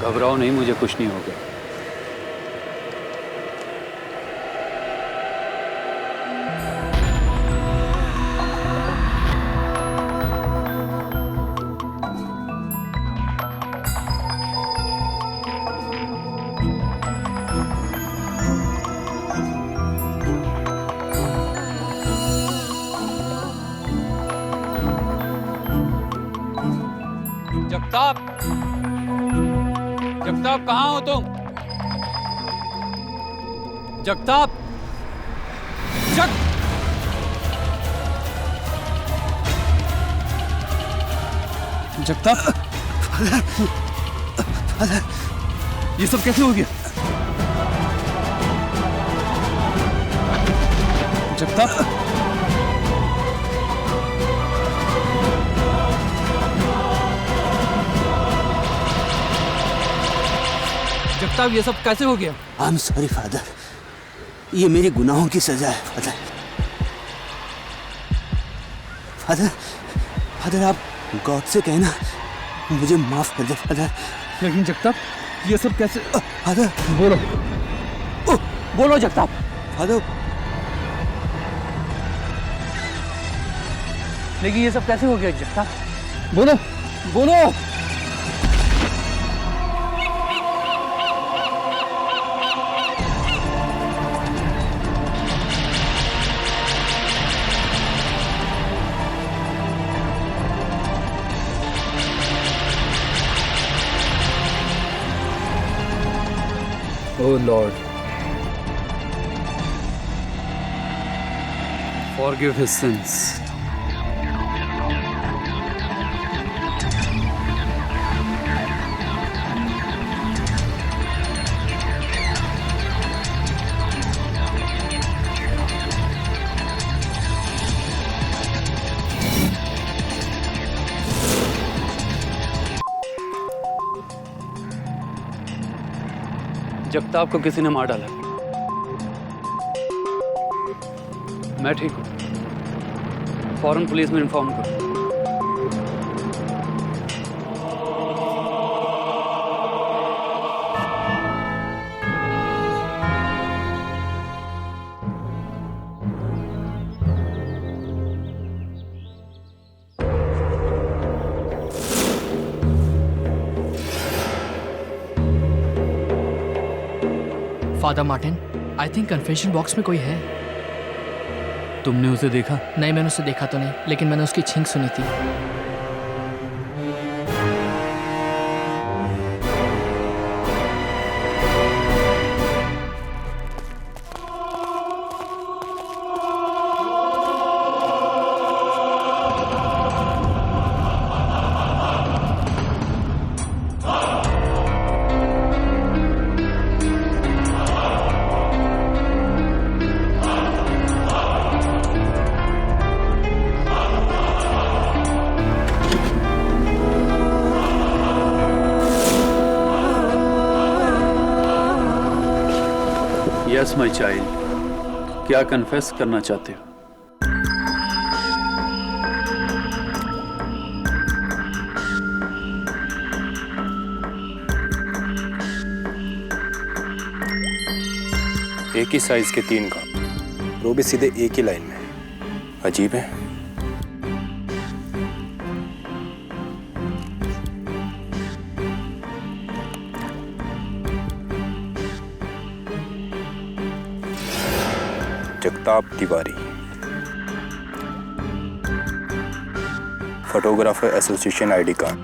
घबराओ नहीं, मुझे कुछ नहीं होगा। जगताप, जगताप कहाँ हो तुम? जगताप, जगताप, ये सब कैसे हो गया? जगताप, जगताप, ये सब कैसे हो गया? आई एम सॉरी फादर, ये मेरे गुनाहों की सजा है फादर। फादर, फादर आप गॉड से कहना मुझे माफ कर दे फादर। लेकिन जगताप, ये सब कैसे? फादर बोलो, बोलो जगताप। फादर, लेकिन ये सब कैसे हो गया जगताप? बोलो, बोलो। Oh Lord, forgive his sins. Jagtap को किसी ने मार डाला। मैं ठीक हूँ, फौरन पुलिस में इन्फॉर्म करो। Father Martin, I think confession box में कोई है। तुमने उसे देखा? नहीं, मैंने उसे देखा तो नहीं, लेकिन मैंने उसकी छींक सुनी थी। यस माय चाइल्ड, क्या कन्फेस करना चाहते हो? एक ही साइज के 3 का, वो भी सीधे एक ही लाइन में। अजीब है। Jagtap Tiwari, photographer association ID card.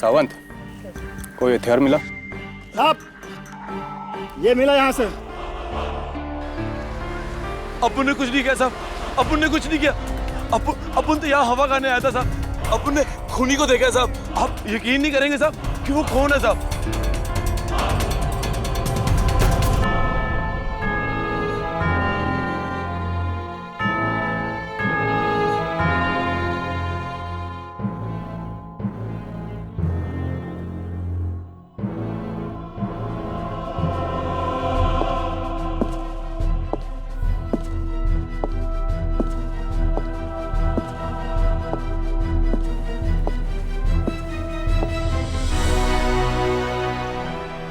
Sawant, कोई हथियार मिला? साहब, ये मिला यहाँ से। अपुन ने कुछ नहीं किया साहब, अपुन ने कुछ नहीं किया। अपुन तो यहाँ हवा खाने आया था साहब। अपुन ने खूनी को देखा है साहब, आप यकीन नहीं करेंगे साहब। क्यों कौन है साहब?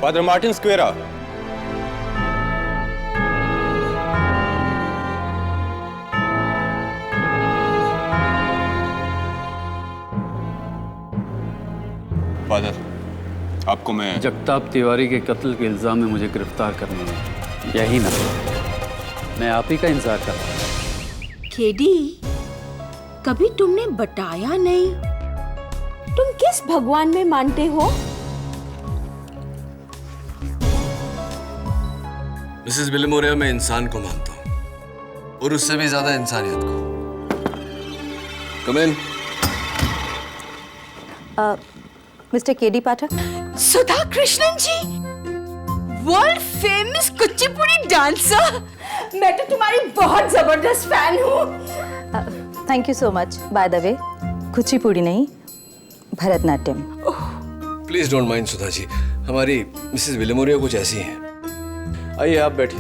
Father Martin स्क्वेरा। फादर, आपको मैं जगताप तिवारी के कत्ल के इल्जाम में मुझे गिरफ्तार करने में यही ना, मैं आप ही का इंतजार कर रहा हूं। केडी, कभी तुमने बताया नहीं तुम किस भगवान में मानते हो? मिसेस विलिमोरिया, मैं इंसान को मानता हूँ और उससे भी ज्यादा इंसानियत को। कम इन। मिस्टर केडी पाठक। सुधा कृष्णन जी, वर्ल्ड फेमस कुचिपुड़ी डांसर। मैं तो तुम्हारी बहुत जबरदस्त फैन हूँ। Thank you so much. By the way, Kuchipudi नहीं, Bharatanatyam. Please don't mind Sudha ji, हमारी मिसेस विलिमोरिया कुछ ऐसी हैं। आइए आप बैठिए।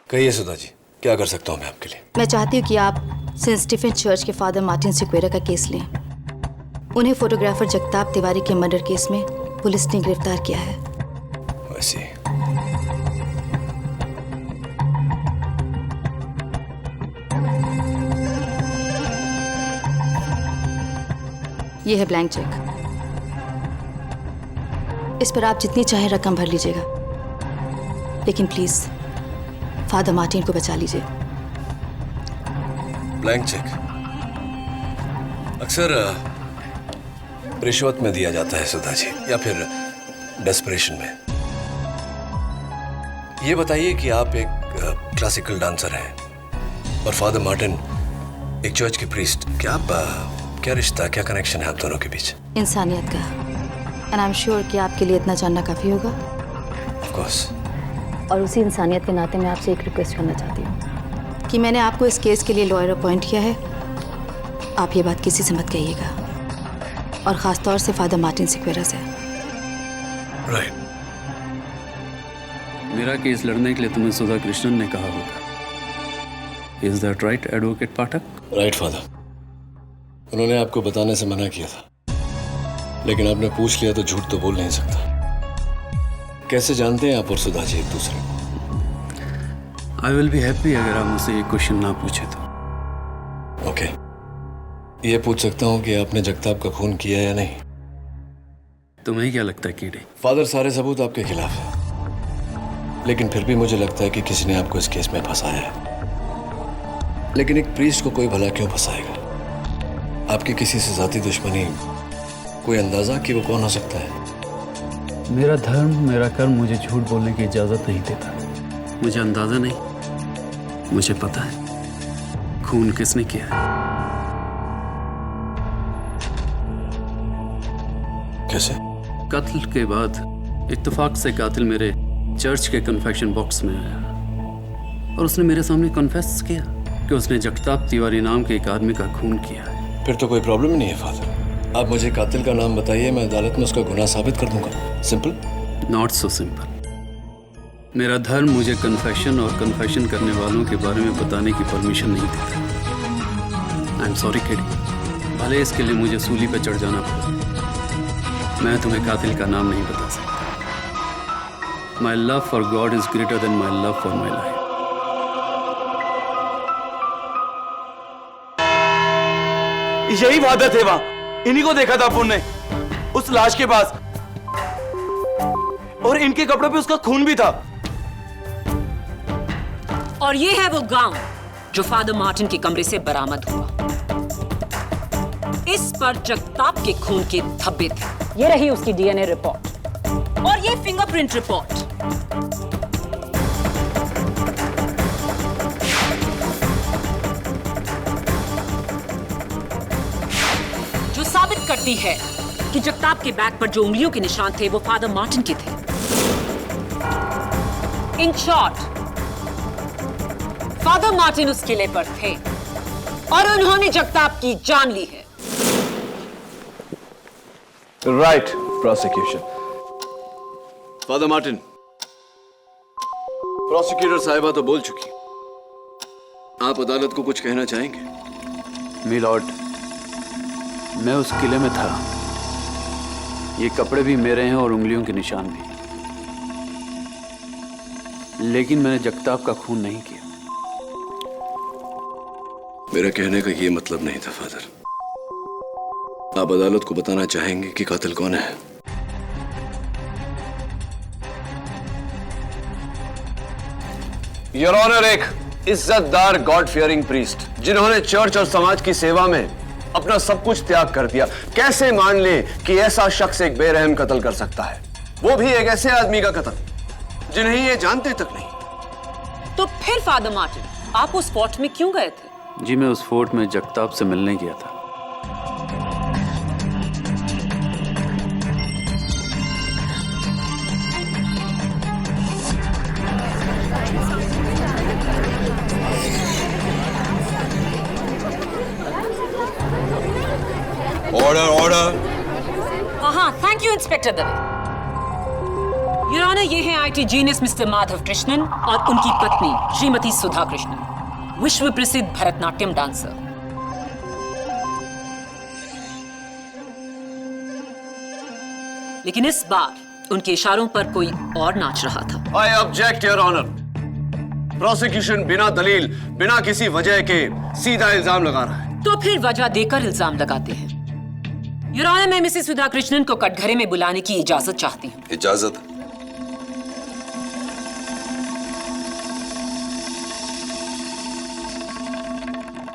कहिए सुधा जी, क्या कर सकता हूँ मैं आपके लिए? मैं चाहती हूँ कि आप सेंट स्टीफन चर्च के फादर मार्टिन सिक्वेरा का केस लें। उन्हें फोटोग्राफर जगताप तिवारी के मर्डर केस में पुलिस ने गिरफ्तार किया है। वैसे ये है ब्लैंक चेक। इस पर आप जितनी चाहे रकम भर लीजिएगा, लेकिन प्लीज फादर मार्टिन को बचा लीजिए। ब्लैंक चेक अक्सर रिश्वत में दिया जाता है सुधा जी, या फिर डेस्परेशन में। ये बताइए कि आप एक क्लासिकल डांसर हैं और फादर मार्टिन एक चर्च के प्रीस्ट। क्या रिश्ता, क्या कनेक्शन है आप दोनों के बीच? इंसानियत का। एंड आई एम श्योर कि आपके लिए इतना जानना काफी होगा। Of course. और उसी इंसानियत के नाते मैं आपसे एक रिक्वेस्ट करना चाहती हूँ कि मैंने आपको इस केस के लिए लॉयर अपॉइंट किया है। आप ये बात किसी से मत कहिएगा, और खास तौर से फादर मार्टिन सिक्वेरा से। राइट। मेरा केस लड़ने के लिए तुम्हें सुधा कृष्णन ने कहा होगा। Is that right advocate Pathak? Right father, उन्होंने आपको बताने से मना किया था, लेकिन आपने पूछ लिया तो झूठ तो बोल नहीं सकता। कैसे जानते हैं आप और सुधा जी एक दूसरे को? आई विल बी हैप्पी अगर आप मुझसे ये क्वेश्चन ना पूछे तो। ओके, ये पूछ सकता हूँ कि आपने जगताप का खून किया या नहीं? तुम्हें क्या लगता है कीड़े? फादर, सारे सबूत आपके खिलाफ है, लेकिन फिर भी मुझे लगता है कि किसी ने आपको इस केस में फंसाया है। लेकिन एक प्रीस्ट को कोई भला क्यों फंसाएगा? आपकी किसी से जाती दुश्मनी, कोई अंदाजा कि वो कौन हो सकता है? मेरा धर्म, मेरा कर्म मुझे झूठ बोलने की इजाजत नहीं देता। मुझे अंदाजा नहीं, मुझे पता है खून किसने किया है। कैसे? कत्ल के बाद इत्तेफाक से कातिल मेरे चर्च के कन्फेक्शन बॉक्स में आया और उसने मेरे सामने कन्फेस किया कि उसने जगताप तिवारी नाम के एक आदमी का खून किया है। फिर तो कोई प्रॉब्लम ही नहीं है फादर। आप मुझे कातिल का नाम बताइए, मैं अदालत में उसका गुनाह साबित कर दूंगा। सिंपल? Not so simple. मेरा धर्म मुझे कन्फेशन और कन्फेशन करने वालों के बारे में बताने की परमिशन नहीं देता। आई एम सॉरी किडी, भले इसके लिए मुझे सूली पर चढ़ जाना पड़ा, मैं तुम्हें कातिल का नाम नहीं बता सकता। My love for God is greater than my love for my life. यही फादर थे वहां, इन्हीं को देखा था अपन ने उस लाश के पास, और इनके कपड़ों पे उसका खून भी था। और ये है वो गाउन जो फादर मार्टिन के कमरे से बरामद हुआ। इस पर जगताप के खून के धब्बे थे। ये रही उसकी डीएनए रिपोर्ट और ये फिंगरप्रिंट रिपोर्ट। जो सपोर्ट करती है कि जगताप के बैग पर जो उंगलियों के निशान थे वो फादर मार्टिन के थे। इन शॉर्ट, फादर मार्टिन उस किले पर थे और उन्होंने जगताप की जान ली है। Right prosecution. Father Martin, prosecutor साहिबा तो बोल चुकी, आप अदालत को कुछ कहना चाहेंगे? मिलॉर्ड, मैं उस किले में था। ये कपड़े भी मेरे हैं और उंगलियों के निशान भी, लेकिन मैंने जगताप का खून नहीं किया। मेरा कहने का ये मतलब नहीं था फादर। आप अदालत को बताना चाहेंगे कि कातिल कौन है? योर ऑनर, एक इज्जतदार गॉड फियरिंग प्रीस्ट जिन्होंने चर्च और समाज की सेवा में अपना सब कुछ त्याग कर दिया, कैसे मान ले कि ऐसा शख्स एक बेरहम कत्ल कर सकता है, वो भी एक ऐसे आदमी का कत्ल जिन्हें ये जानते तक नहीं। तो फिर फादर मार्टिन, आप उस फोर्ट में क्यों गए थे? जी, मैं उस फोर्ट में जगताप से मिलने गया था। Order order. हाँ, thank you inspector Dave. Your honour, ये हैं IT genius mister Madhav Krishnan और उनकी पत्नी श्रीमती सुधा कृष्णन, विश्व प्रसिद्ध भरतनाट्यम डांसर। लेकिन इस बार उनके इशारों पर कोई और नाच रहा था। I object your honour. Prosecution बिना दलील, बिना किसी वजह के सीधा इल्जाम लगा रहा है। तो फिर वजह देकर इल्जाम लगाते हैं। योर ऑनर, मैं मिसेस सुधा कृष्णन को कटघरे में बुलाने की इजाजत चाहती हूँ। इजाजत?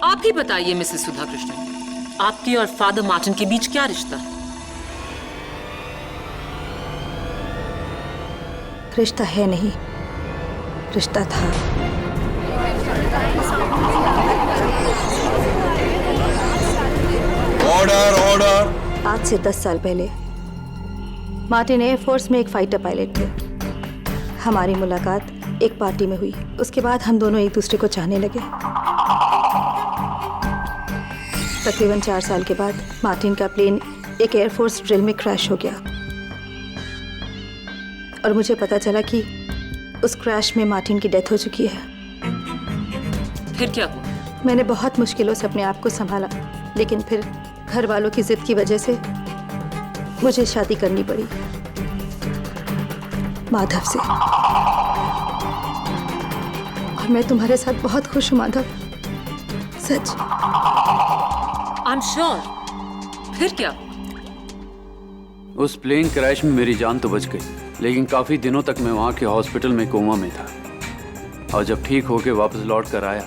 आप ही बताइए मिसेस सुधा कृष्णन, आपके और फादर मार्टिन के बीच क्या रिश्ता है? रिश्ता है नहीं, रिश्ता था। Order order. आज से 10 साल पहले मार्टिन एयरफोर्स में एक फाइटर पायलट थे। हमारी मुलाकात एक पार्टी में हुई। उसके बाद हम दोनों एक दूसरे को चाहने लगे। तकरीबन 4 साल के बाद मार्टिन का प्लेन एक एयरफोर्स ड्रिल में क्रैश हो गया और मुझे पता चला कि उस क्रैश में मार्टिन की डेथ हो चुकी है। फिर क्या हुआ? मैंने बहुत मुश्किलों से अपने आप को संभाला, लेकिन फिर घर वालों की जिद की वजह से मुझे शादी करनी पड़ी माधव से। और मैं तुम्हारे साथ बहुत खुश हूँ माधव, सच। I am sure. फिर क्या? उस प्लेन क्रैश में मेरी जान तो बच गई, लेकिन काफी दिनों तक मैं वहां के हॉस्पिटल में कोमा में था। और जब ठीक होके वापस लौट कर आया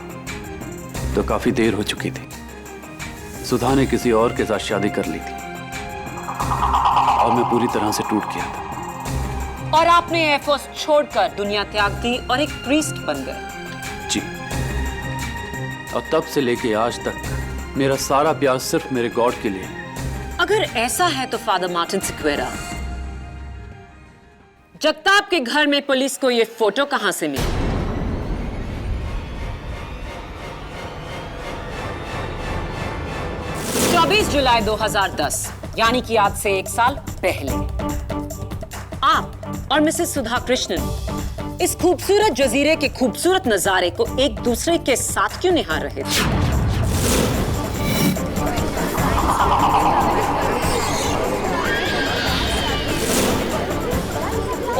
तो काफी देर हो चुकी थी। सुधा ने किसी और के साथ शादी कर ली थी और मैं पूरी तरह से टूट गया था। और आपने एयरफोर्स छोड़कर दुनिया त्याग दी और एक प्रीस्ट बन गए। जी, और तब से लेके आज तक मेरा सारा प्यार सिर्फ मेरे गॉड के लिए है। अगर ऐसा है तो फादर मार्टिन सिक्वेरा, जगताप के घर में पुलिस को ये फोटो कहां से मिली? जुलाई 2010, यानी कि आज से 1 साल पहले आप और मिसेस सुधा कृष्णन इस खूबसूरत जजीरे के खूबसूरत नजारे को एक दूसरे के साथ क्यों निहार रहे थे?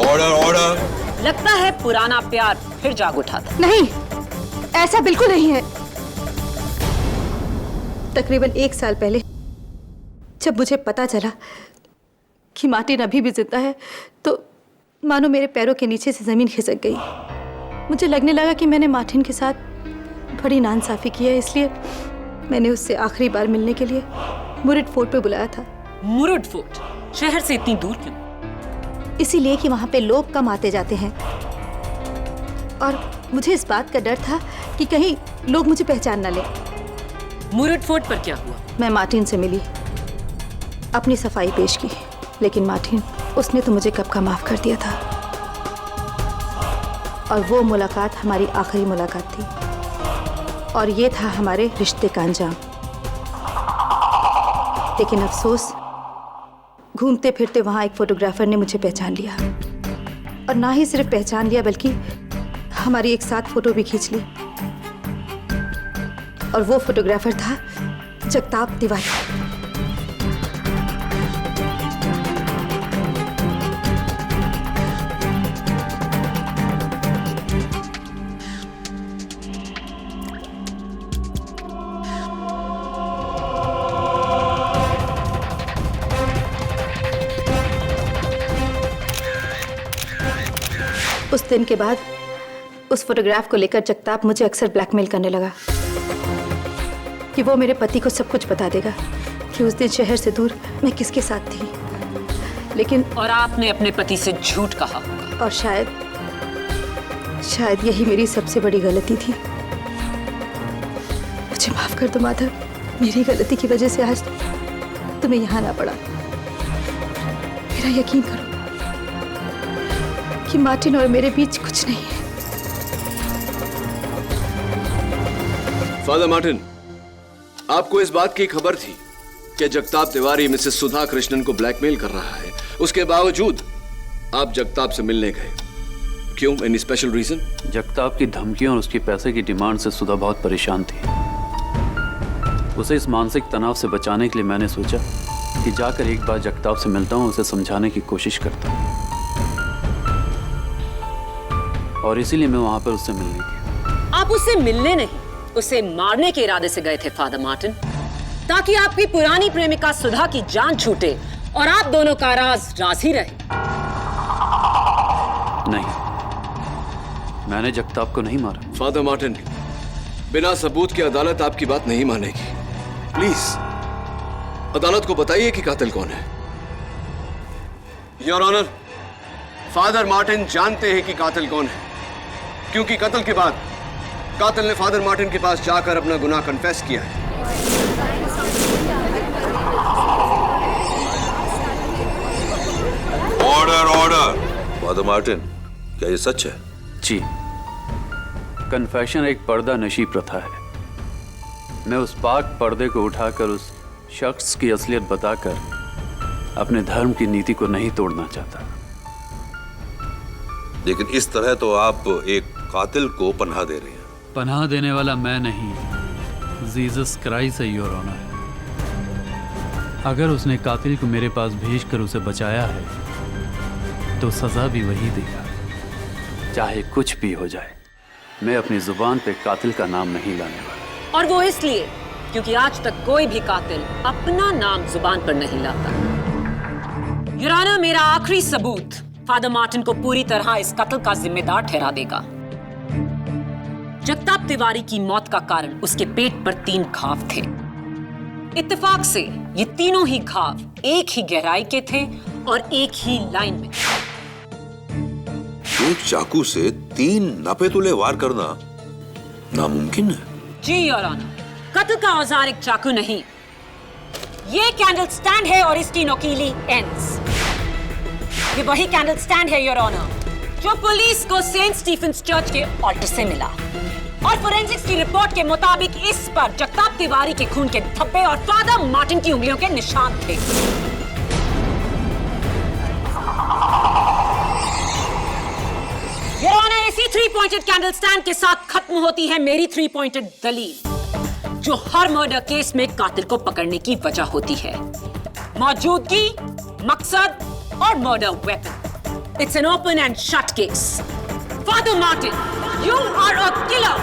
Order order. लगता है पुराना प्यार फिर जाग उठा था। नहीं, ऐसा बिल्कुल नहीं है। तकरीबन 1 साल पहले जब मुझे पता चला कि मार्टिन अभी भी जिंदा है तो मानो मेरे पैरों के नीचे से जमीन खिसक गई। मुझे लगने लगा कि मैंने मार्टिन के साथ बड़ी नाइंसाफी की है, इसलिए मैंने उससे आखिरी बार मिलने के लिए मुरुड फोर्ट पे बुलाया था। मुरुड फोर्ट शहर से इतनी दूर क्यों? इसीलिए कि वहां पे लोग कम आते जाते हैं और मुझे इस बात का डर था कि कहीं लोग मुझे पहचान ना ले। मुरुड फोर्ट पर क्या हुआ? मैं मार्टिन से मिली अपनी सफाई पेश की, लेकिन मार्टिन उसने तो मुझे कब का माफ कर दिया था। और वो मुलाकात हमारी आखिरी मुलाकात थी, और ये था हमारे रिश्ते का अंजाम। लेकिन अफसोस, घूमते फिरते वहां एक फोटोग्राफर ने मुझे पहचान लिया, और ना ही सिर्फ पहचान लिया बल्कि हमारी एक साथ फोटो भी खींच ली। और वो फोटोग्राफर था जगताप तिवारी। उस दिन के बाद उस फोटोग्राफ को लेकर जगताप मुझे अक्सर ब्लैकमेल करने लगा कि वो मेरे पति को सब कुछ बता देगा कि उस दिन शहर से दूर मैं किसके साथ थी। लेकिन और आपने अपने पति से झूठ कहा होगा। और शायद यही मेरी सबसे बड़ी गलती थी। मुझे माफ कर दो माधव, मेरी गलती की वजह से आज तुम्हें यहाँ ना पड़ा। मेरा यकीन करो कि मार्टिन और मेरे बीच कुछ नहीं है। फादर मार्टिन, आपको इस बात की खबर थी कि जगताप तिवारी मिसेस सुधा कृष्णन को ब्लैकमेल कर रहा है, उसके बावजूद आप जगताप से मिलने गए। क्यों? Any special reason? जगताप की धमकियों और उसकी पैसे की डिमांड से सुधा बहुत परेशान थी। उसे इस मानसिक तनाव से बचाने के लिए मैंने सोचा कि जाकर एक बार जगताप से मिलता हूं, उसे समझाने की कोशिश करता हूं, और इसीलिए मैं वहां पर उससे मिलने गया। आप उससे मिलने नहीं, उसे मारने के इरादे से गए थे फादर मार्टिन, ताकि आपकी पुरानी प्रेमिका सुधा की जान छूटे और आप दोनों का राज ही रहे। नहीं, मैंने जगताप को नहीं मारा। फादर मार्टिन, बिना सबूत के अदालत आपकी बात नहीं मानेगी। प्लीज अदालत को बताइए कि कातिल कौन है। योर ऑनर, फादर मार्टिन जानते हैं कि कातिल कौन है, क्योंकि कत्ल के बाद कातिल ने फादर मार्टिन के पास जाकर अपना गुनाह कन्फेस किया है। Order order. फादर मार्टिन, क्या ये सच है? जी, कन्फेशन एक पर्दा नशी प्रथा है। मैं उस पाक पर्दे को उठाकर उस शख्स की असलियत बताकर अपने धर्म की नीति को नहीं तोड़ना चाहता। लेकिन इस तरह तो आप एक कातिल को पनाह दे रहे हैं। पनाह देने वाला मैं नहीं, जीसस क्राइस्ट है योर ऑनर। अगर उसने कातिल को मेरे पास भेजकर उसे बचाया है तो सजा भी वही देगा, चाहे कुछ भी हो जाए। मैं अपनी जुबान पे कातिल का नाम नहीं लाने वाला। और वो इसलिए क्योंकि आज तक कोई भी कातिल अपना नाम जुबान पर नहीं लाता। योर ऑनर, मेरा आखिरी सबूत फादर मार्टिन को पूरी तरह इस कत्ल का जिम्मेदार ठहरा देगा। जगताप तिवारी की मौत का कारण उसके पेट पर 3 घाव थे। इत्तेफाक से ये तीनों ही घाव एक ही गहराई के थे और एक ही लाइन में। एक चाकू से 3 नापेतुले वार करना नामुमकिन है। जी योर ऑनर, कत्ल का औजार एक चाकू नहीं, ये कैंडल स्टैंड है और इसकी नोकीली एंड्स। ये वही कैंडल स्टैंड है योर ऑनर जो पुलिस को सेंट स्टीफेंस चर्च के ऑल्टर से मिला, और फोरेंसिक्स की रिपोर्ट के मुताबिक इस पर जगताप तिवारी के खून के धब्बे और फादर मार्टिन की उंगलियों के निशान थे। योर ऑनर, इसी 3 पॉइंटेड कैंडल स्टैंड के साथ खत्म होती है मेरी 3 पॉइंटेड दलील, जो हर मर्डर केस में कातिल को पकड़ने की वजह होती है। मौजूदगी, मकसद और murder weapon. It's an open and shut case. Father Martin, you are a killer.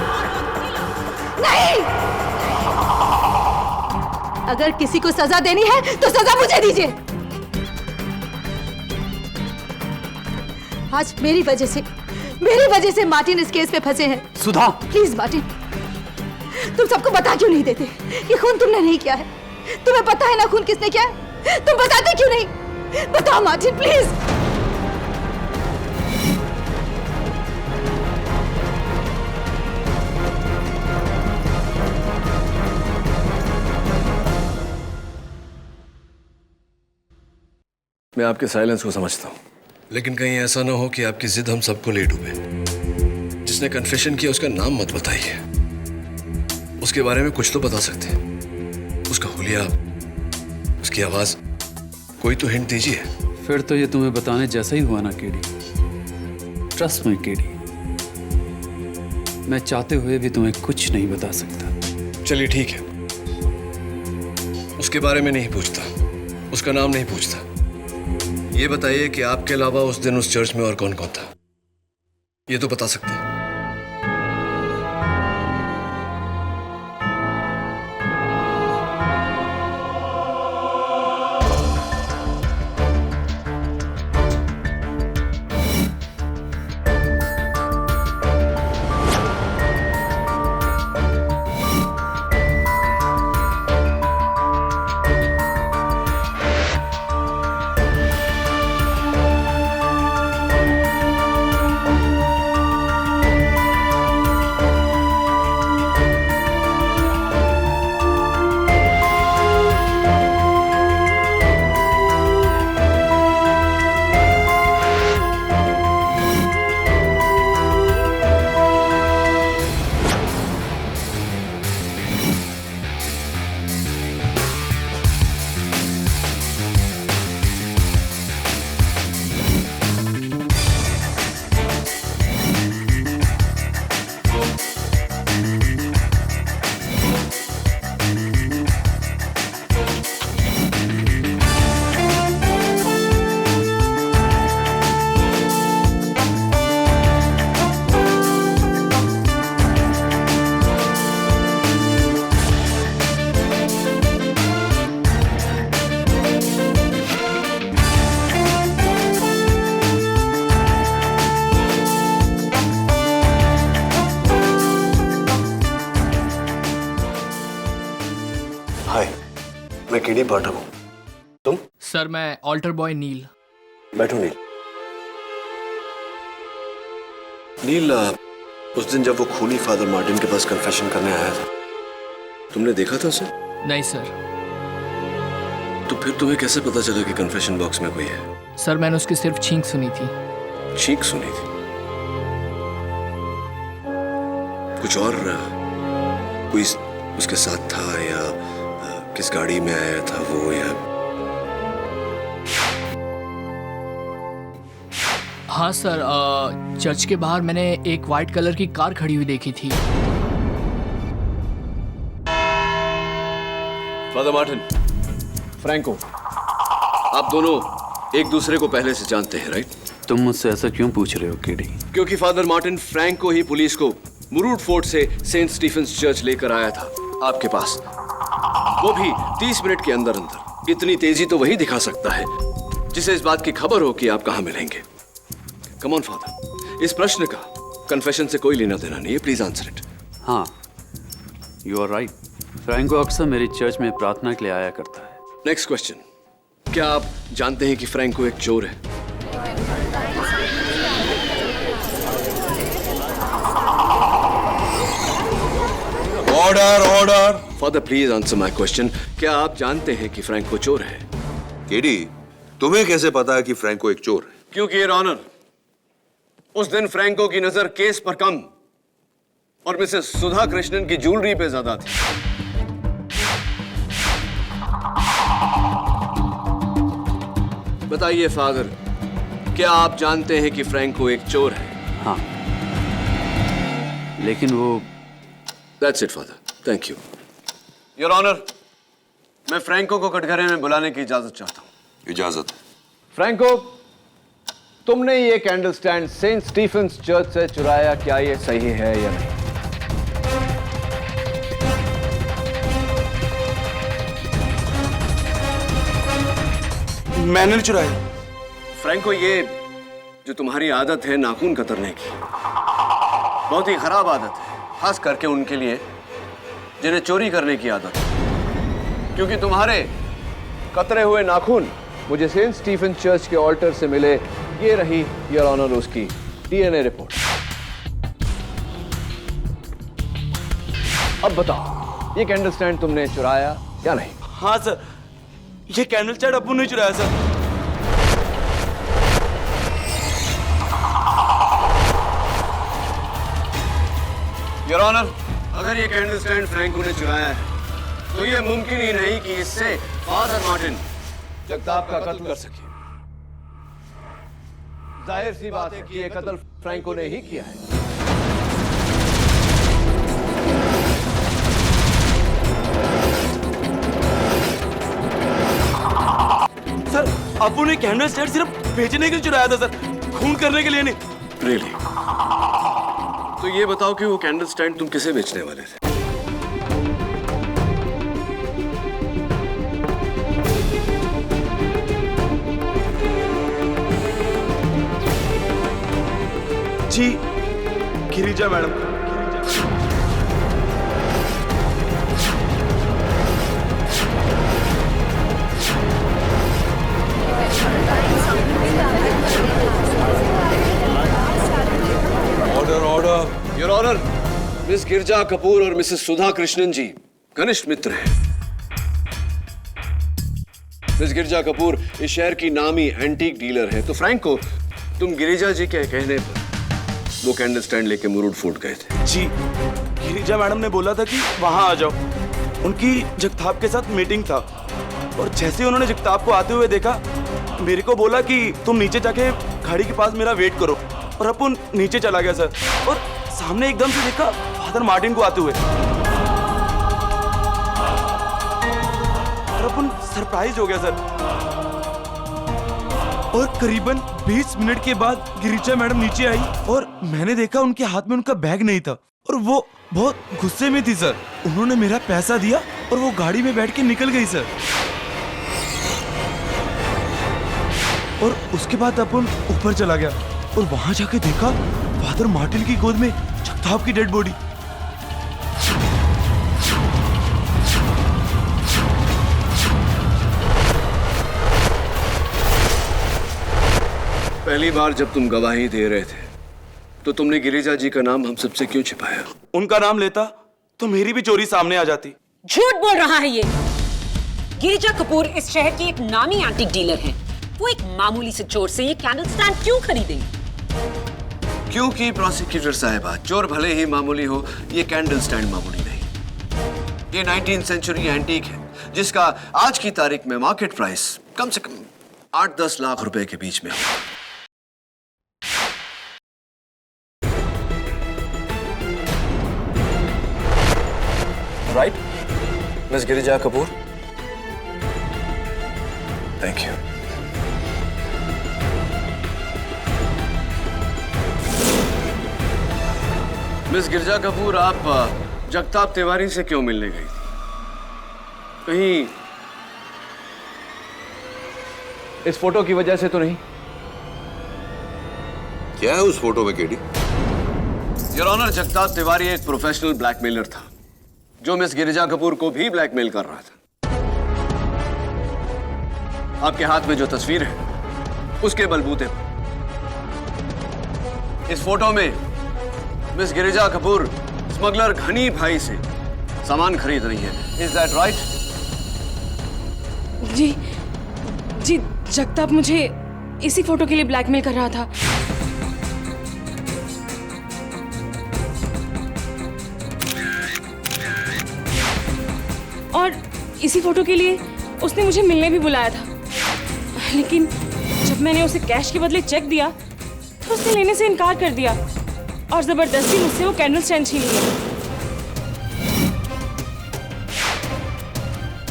नहीं! अगर किसी को सजा देनी है तो सजा मुझे दीजिए। आज मेरी वजह से मार्टिन इस केस में फंसे हैं। सुधा, प्लीज मार्टिन, तुम सबको बता क्यों नहीं देते कि खून तुमने नहीं किया है? तुम्हें पता है ना खून किसने किया है? तुम बताते क्यों नहीं? बताओ मार्टिन, प्लीज। मैं आपके साइलेंस को समझता हूँ, लेकिन कहीं ऐसा ना हो कि आपकी जिद हम सबको ले डूबे। जिसने कन्फेशन किया उसका नाम मत बताइए, उसके बारे में कुछ तो बता सकते हैं। उसका हुलिया, उसकी आवाज, कोई तो हिंट दीजिए। फिर तो ये तुम्हें बताने जैसा ही हुआ ना केडी। ट्रस्ट मी केडी, मैं चाहते हुए भी तुम्हें कुछ नहीं बता सकता। चलिए ठीक है, उसके बारे में नहीं पूछता, उसका नाम नहीं पूछता। ये बताइए कि आपके अलावा उस दिन उस चर्च में और कौन कौन था, ये तो बता सकते हैं। मैं केडी पाठक हूँ। तुम? सर मैं ऑल्टर बॉय नील। बैठो नील। नील, उस दिन जब वो खूनी फादर मार्टिन के पास कन्फेशन करने आया था, तुमने देखा था उसे? नहीं सर। तो फिर तुम्हें कैसे पता चला कि कन्फेशन बॉक्स में कोई है? सर मैंने उसकी सिर्फ छींक सुनी थी। छींक सुनी थी? कुछ और कोई उसके साथ था, या किस गाड़ी में आया था वो, या? हाँ सर, चर्च के बाहर मैंने एक वाइट कलर की कार खड़ी हुई देखी थी। फादर मार्टिन, फ्रैंको, आप दोनों एक दूसरे को पहले से जानते हैं, राइट? तुम मुझसे ऐसा क्यों पूछ रहे हो केडी? क्योंकि फादर मार्टिन फ्रैंको ही पुलिस को मुरूड फोर्ट से सेंट स्टीफेंस चर्च लेकर आया था आपके पास, वो भी 30 मिनट के अंदर अंदर। इतनी तेजी तो वही दिखा सकता है जिसे इस बात की खबर हो कि आप कहां मिलेंगे। कम ऑन फादर, इस प्रश्न का कन्फेशन से कोई लेना देना नहीं है, प्लीज आंसर इट। हाँ, यू आर राइट। फ्रैंको अक्सर मेरी चर्च में प्रार्थना के लिए आया करता है। नेक्स्ट क्वेश्चन, क्या आप जानते हैं कि फ्रैंको एक चोर है? Order order. Father please answer my question. क्या आप जानते हैं कि फ्रैंको चोर है? केडी, तुम्हें कैसे पता है कि फ्रैंको एक चोर है? क्योंकि योर ऑनर, उस दिन फ्रैंको की नजर केस पर कम और मिसेस सुधा कृष्णन की ज्वेलरी पे ज्यादा थी। बताइए फादर, क्या आप जानते हैं कि फ्रैंको एक चोर है? हाँ, लेकिन वो... That's it, father. Thank you. Your Honor, मैं फ्रैंको को कटघरे में बुलाने की इजाजत चाहता हूँ। इजाजत। फ्रैंको, तुमने ये candle stand Saint Stephen's church से चुराया, क्या ये सही है या नहीं? मैंने नहीं चुराया। फ्रैंको, ये जो तुम्हारी आदत है नाखून कतरने की, बहुत ही खराब आदत है, खास करके उनके लिए जिन्हें चोरी करने की आदत है। क्योंकि तुम्हारे कतरे हुए नाखून मुझे सेंट स्टीफेंस चर्च के ऑल्टर से मिले। ये रही योर ऑनर उसकी डीएनए रिपोर्ट। अब बताओ, ये कैंडल स्टैंड तुमने चुराया या नहीं? हाँ सर, ये कैंडल स्टैंड अब्बू ने चुराया सर। योर ऑनर, अगर ये कैंडल स्टैंड फ्रैंको ने चुराया है तो ये मुमकिन ही नहीं कि इससे फादर मार्टिन जगताप का कत्ल कर सके। जाहिर सी बात है कि ये कत्ल फ्रैंको ने ही किया है। सर, अप्पू ने कैंडल स्टैंड सिर्फ बेचने के लिए चुराया था सर, खून करने के लिए नहीं। रियली? तो ये बताओ कि वो कैंडल स्टैंड तुम किसे बेचने वाले थे? जी, Girija madam. Order order. Your honour, miss Girija Kapoor और मिसेस सुधा कृष्णन जी घनिष्ठ मित्र हैं। मिस गिरिजा कपूर इस शहर की नामी एंटीक डीलर है, तो फ्रैंको तुम गिरिजा जी के कहने पर वो कैंडल स्टैंड लेके मुरुड फोर्ट गए थे। जी, गिरिजा मैडम ने बोला था कि वहां आ जाओ, उनकी जगताप के साथ मीटिंग था, और जैसे उन्होंने जगताप को आते हुए देखा, मेरे को बोला कि तुम नीचे जाके गाड़ी के पास मेरा वेट करो, और अपन नीचे चला गया सर, और सामने एकदम से देखा फादर मार्टिन को आते हुए, और अपन सरप्राइज हो गया सर। और करीबन 20 मिनट के बाद गिरिजा मैडम नीचे आई और मैंने देखा उनके हाथ में उनका बैग नहीं था, और वो बहुत गुस्से में थी सर। उन्होंने मेरा पैसा दिया और वो गाड़ी में बैठ के निकल गई सर। और उसके बाद अपन ऊपर चला गया और वहां जाके देखा फादर मार्टिन की गोद में जगताप की डेड बॉडी। पहली बार जब तुम गवाही दे रहे थे तो तुमने गिरिजा जी का नाम हम सबसे क्यों छिपाया? उनका नाम लेता तो मेरी भी चोरी सामने आ जाती। झूठ बोल रहा है ये। गिरिजा कपूर इस शहर की एक नामी एंटीक डीलर हैं। वो एक मामूली से चोर से ये कैंडल स्टैंड क्यों खरीदेंगे? क्योंकि प्रोसिक्यूटर साहिबा, चोर भले ही मामूली हो, ये कैंडल स्टैंड मामूली नहीं। ये 19th सेंचुरी एंटीक है जिसका आज की तारीख में मार्केट प्राइस कम से कम 8-10 लाख रुपए के बीच में है। Right, miss Girija Kapoor? Thank you. Miss Girija Kapoor, आप जगताप तिवारी से क्यों मिलने गई थी? कहीं इस फोटो की वजह से तो नहीं? क्या है उस फोटो में KD? Your honour, Jagtap Tiwari एक प्रोफेशनल ब्लैकमेलर था जो मिस गिरिजा कपूर को भी ब्लैकमेल कर रहा था। आपके हाथ में जो तस्वीर है उसके बलबूते पर इस फोटो में मिस गिरिजा कपूर स्मगलर घनी भाई से सामान खरीद रही है। Is that right? जी जी, जगताप मुझे इसी फोटो के लिए ब्लैकमेल कर रहा था। और इसी फोटो के लिए उसने मुझे मिलने भी बुलाया था, लेकिन जब मैंने उसे कैश के बदले चेक दिया तो उसने लेने से इनकार कर दिया और जबरदस्ती मुझसे वो कैंडल स्टैंड छीन लिया।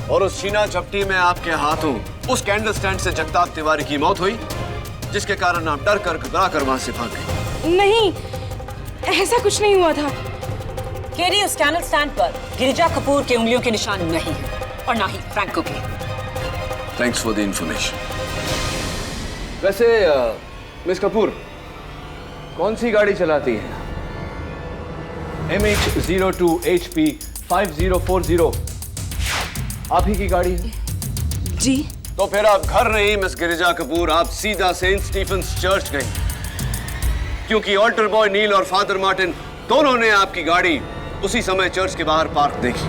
और उस छीना झपटी में आपके हाथों उस कैंडल स्टैंड से जगताप तिवारी की मौत हुई, जिसके कारण आप डर कर घबरा कर वहां से भाग गए। नहीं, ऐसा कुछ नहीं हुआ था। केडी, उस कैंडल स्टैंड पर गिरिजा कपूर के उंगलियों के निशान नहीं है और ना ही फ्रैंको के। Thanks for the information. वैसे मिस कपूर कौन सी गाड़ी चलाती हैं? MH02HP 5040 आप ही की गाड़ी है? जी। तो फिर आप घर नहीं मिस गिरिजा कपूर, आप सीधा सेंट स्टीफेंस चर्च गई, क्योंकि ऑल्टर बॉय नील और फादर मार्टिन दोनों ने आपकी गाड़ी उसी समय चर्च के बाहर पार्क देखी।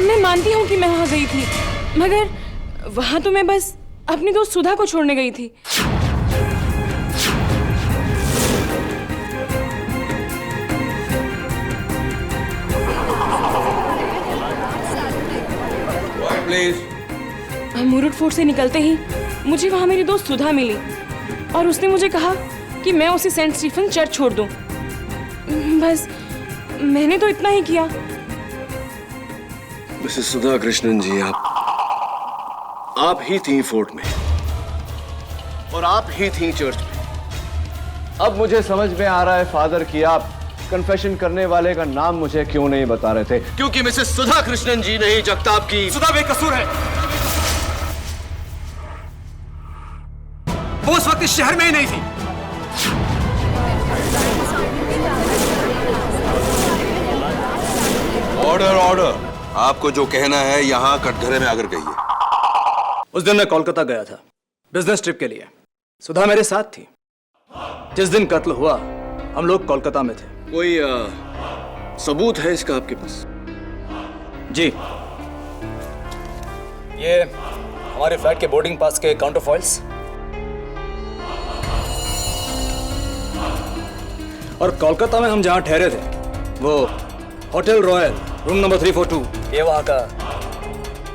मैं मानती हूँ कि मैं वहां गई थी, मगर वहां तो मैं बस अपनी दोस्त सुधा को छोड़ने गई थी। मुरुड फोर्ट से निकलते ही मुझे वहां मेरी दोस्त सुधा मिली और उसने मुझे कहा कि मैं उसे सेंट स्टीफन चर्च छोड़ दूं। बस मैंने तो इतना ही किया। मिसेस सुधा कृष्णन जी, आप ही थी फोर्ट में और आप ही थी चर्च में। अब मुझे समझ में आ रहा है फादर कि आप कन्फेशन करने वाले का नाम मुझे क्यों नहीं बता रहे थे, क्योंकि मिसेस सुधा कृष्णन जी नहीं जगताप की। सुधा बेकसूर है। वो उस वक्त इस शहर में ही नहीं थी। Order order. आपको जो कहना है यहाँ कटघरे में आकर कहिए। उस दिन मैं कोलकाता गया था बिजनेस ट्रिप के लिए। सुधा मेरे साथ थी। जिस दिन कत्ल हुआ हम लोग कोलकाता में थे। कोई सबूत है इसका आपके पास? जी, ये हमारे फ्लैट के बोर्डिंग पास के काउंटर फॉइल्स और कोलकाता में हम जहां ठहरे थे वो होटल रॉयल रूम नंबर 342, ये वहां का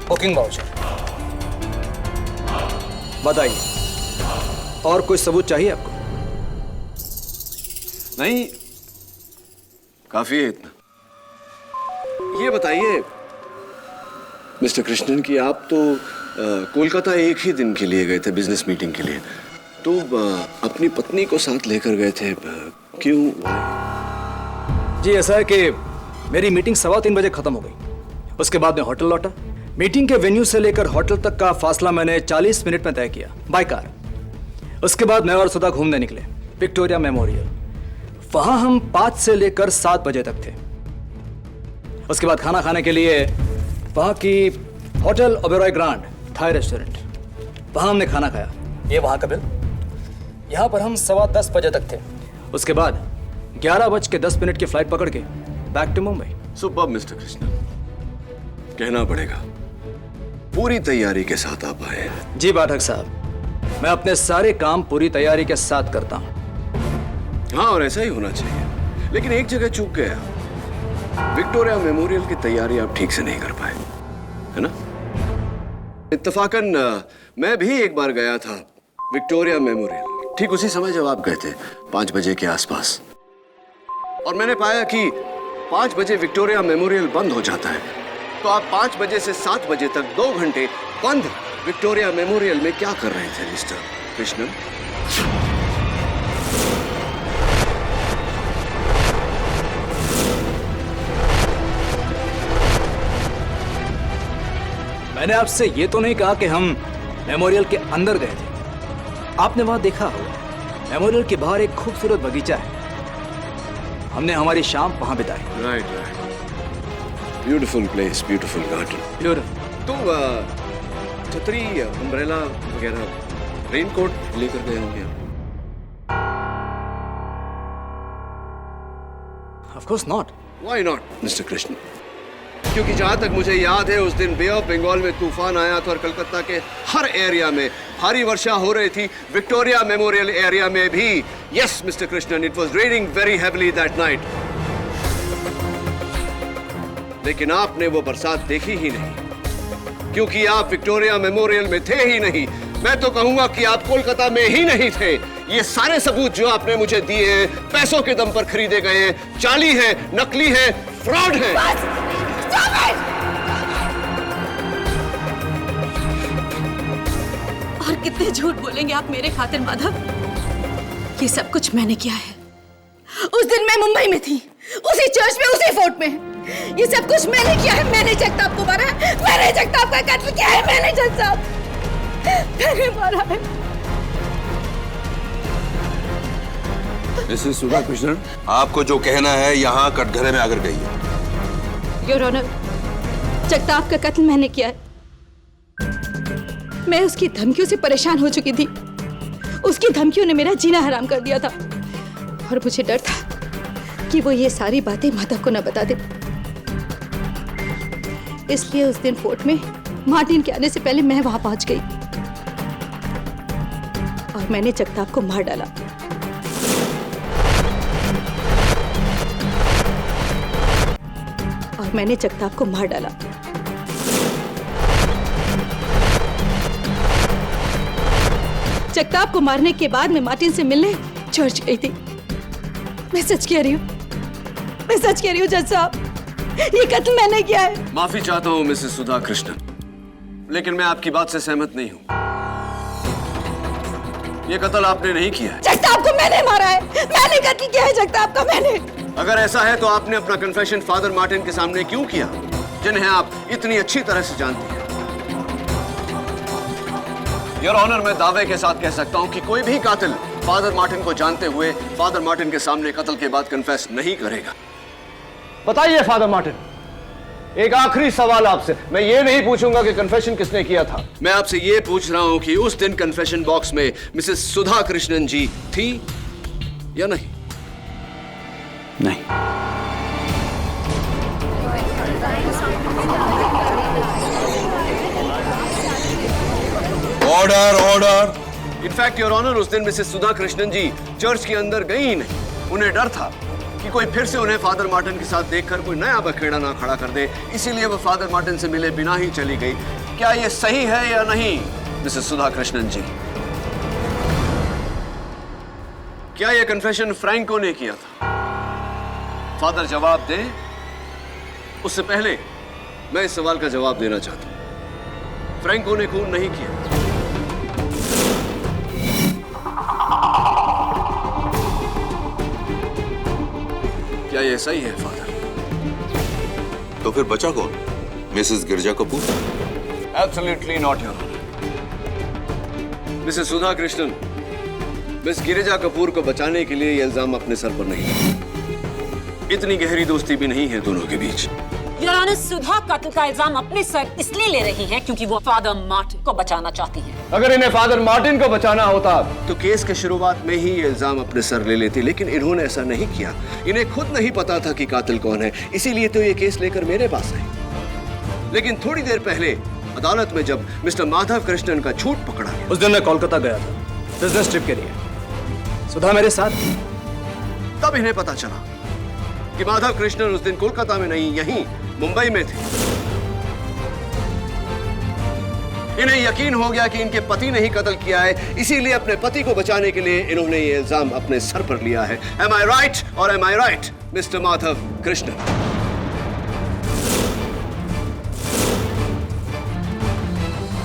बुकिंग वाउचर। बताइए, और कोई सबूत चाहिए आपको? नहीं, काफी है इतना। ये बताइए मिस्टर कृष्णन कि आप तो कोलकाता एक ही दिन के लिए गए थे बिजनेस मीटिंग के लिए, तो अपनी पत्नी को साथ लेकर गए थे, क्यों? जी, ऐसा है कि मेरी मीटिंग 3:15 बजे खत्म हो गई। उसके बाद मैं होटल लौटा। मीटिंग के वेन्यू से लेकर होटल तक का फासला मैंने 40 मिनट में तय किया बाय कार। उसके बाद मैं और सुधा घूमने निकले विक्टोरिया मेमोरियल। वहां हम 5 से लेकर 7 बजे तक थे। उसके बाद खाना खाने के लिए वहां की hotel Oberoi grand Thai restaurant, वहां हमने खाना खाया। ये वहां का बिल। यहां पर हम 10:15 बजे तक थे। उसके बाद 11:10 की फ्लाइट पकड़ के back to Mumbai. Superb mister Krishnan, कहना पड़ेगा पूरी तैयारी के साथ आप आए हैं। जी पाठक साहब, मैं अपने सारे काम पूरी तैयारी के साथ करता हूं। हाँ, और ऐसा ही होना चाहिए। लेकिन एक जगह चूक गया, विक्टोरिया मेमोरियल की तैयारी आप ठीक से नहीं कर पाए, है ना? इत्तफाकन मैं भी एक बार गया था विक्टोरिया मेमोरियल, ठीक उसी समय जब आप गए थे, 5 बजे के आसपास। और मैंने पाया कि 5 बजे विक्टोरिया मेमोरियल बंद हो जाता है। तो आप 5 बजे से 7 बजे तक 2 घंटे बंद विक्टोरिया मेमोरियल में क्या कर रहे थे मिस्टर कृष्णन? मैंने आपसे ये तो नहीं कहा कि हम मेमोरियल के अंदर गए थे। आपने वहां देखा होगा, मेमोरियल के बाहर एक खूबसूरत बगीचा है। हमने हमारी शाम वहां बिताई। Right right, beautiful place, beautiful garden. Beautiful. तो छतरी, अम्ब्रेला वगैरह, रेनकोट लेकर गए होंगे आप? Of course not. Why not, mister Krishna? क्योंकि जहां तक मुझे याद है उस दिन बे ऑफ बंगाल में तूफान आया था और कलकत्ता के हर एरिया में भारी वर्षा हो रही थी। विक्टोरिया मेमोरियल एरिया में भी। Yes mister Krishnan, it was raining very heavily that night. लेकिन आपने वो बरसात देखी ही नहीं, क्योंकि आप विक्टोरिया मेमोरियल में थे ही नहीं। मैं तो कहूंगा कि आप कोलकाता में ही नहीं थे। ये सारे सबूत जो आपने मुझे दिए हैं, पैसों के दम पर खरीदे गए हैं, जाली हैं, नकली हैं, फ्रॉड हैं। और कितने झूठ बोलेंगे आप मेरे खातिर माधव? ये सब कुछ मैंने किया है। उस दिन मैं मुंबई में थी, उसी चर्च में, उसी फोर्ट में। ये सब कुछ मैंने किया है। मैंने जगताप को मारा है, मैंने जगताप का कत्ल किया है, मैंने मारा है। मिसेस सुधा कृष्णन, आपको जो कहना है यहाँ कटघरे में आकर कहिए। योर ऑनर, जगताप का कत्ल मैंने किया है। मैं उसकी धमकियों से परेशान हो चुकी थी। उसकी धमकियों ने मेरा जीना हराम कर दिया था और मुझे डर था कि वो ये सारी बातें माधव को न बता दे। इसलिए उस दिन फोर्ट में मार्टिन के आने से पहले मैं वहां पहुंच गई। और मैंने जगताप को मार डाला। और मैंने जगताप को मार डाला। जगताप को मारने के बाद मैं मार्टिन से मिलने चर्च गई थी। मैं सच कह रही हूँ, मैं सच कह रही हूँ जज साहब, ये कत्ल मैंने किया है। माफी चाहता हूँ मिसेस सुधा कृष्णन, लेकिन मैं आपकी बात से सहमत नहीं हूँ। ये कत्ल आपने नहीं किया है। जगताप को मैंने मारा है, मैंने कत्ल किया है जगताप को मैंने। अगर ऐसा है तो आपने अपना कन्फेशन फादर मार्टिन के सामने क्यों किया, जिन्हें आप इतनी अच्छी तरह से जानती हैं? योर ऑनर, मैं दावे के साथ कह सकता हूं कि कोई भी कातिल फादर मार्टिन को जानते हुए फादर मार्टिन के सामने कत्ल के बाद कन्फेस नहीं करेगा। बताइए फादर मार्टिन, एक आखिरी सवाल आपसे। मैं ये नहीं पूछूंगा कि कन्फेशन किसने किया था। मैं आपसे ये पूछ रहा हूं कि उस दिन कन्फेशन बॉक्स में मिसेस सुधा कृष्णन जी थी या नहीं? नहीं। Order order. In fact your honour, उस दिन मिसेस सुधा कृष्णन जी चर्च के अंदर गई ही नहीं। उन्हें डर था कि कोई फिर से उन्हें फादर मार्टिन के साथ देखकर कोई नया बखेड़ा ना खड़ा कर दे, इसीलिए वो फादर मार्टिन से मिले बिना ही चली गई। क्या ये सही है या नहीं मिसेस सुधा कृष्णन जी? क्या ये कन्फेशन फ्रैंको ने किया था? फादर जवाब दें। उससे पहले मैं इस सवाल का जवाब देना चाहता हूं। फ्रैंको ने खून नहीं किया। क्या ये सही है फादर? तो फिर बचा कौन? Mrs Girja Kapoor? Absolutely not your honour. Mrs Sudha Krishnan, miss Girija Kapoor को बचाने के लिए ये इल्जाम अपने सर पर नहीं है। इतनी गहरी दोस्ती भी नहीं है दोनों के बीच। योर ऑनर, सुधा कत्ल का इल्जाम अपने सर इसलिए ले रही हैं क्योंकि वो फादर मार्टिन को बचाना चाहती हैं। अगर इन्हें फादर मार्टिन को बचाना होता तो केस के शुरुआत में ही ये इल्जाम अपने सर ले लेती, लेकिन इन्होंने ऐसा नहीं किया। इन्हें खुद नहीं पता था कि कातिल कौन है, इसीलिए तो ये केस लेकर मेरे पास आए। लेकिन थोड़ी देर पहले अदालत में जब मिस्टर माधव कृष्णन का झूठ पकड़ा गया, उस दिन मैं कोलकाता गया था बिजनेस ट्रिप के लिए। सुधा मेरे साथ। तब इन्हें पता चला कि माधव कृष्णन उस दिन कोलकाता में नहीं, यहीं मुंबई में थे। इन्हें यकीन हो गया कि इनके पति ने ही कत्ल किया है, इसीलिए अपने पति को बचाने के लिए इन्होंने ये इल्जाम अपने सर पर लिया है। Am I right or am I right, mister Madhav Krishnan?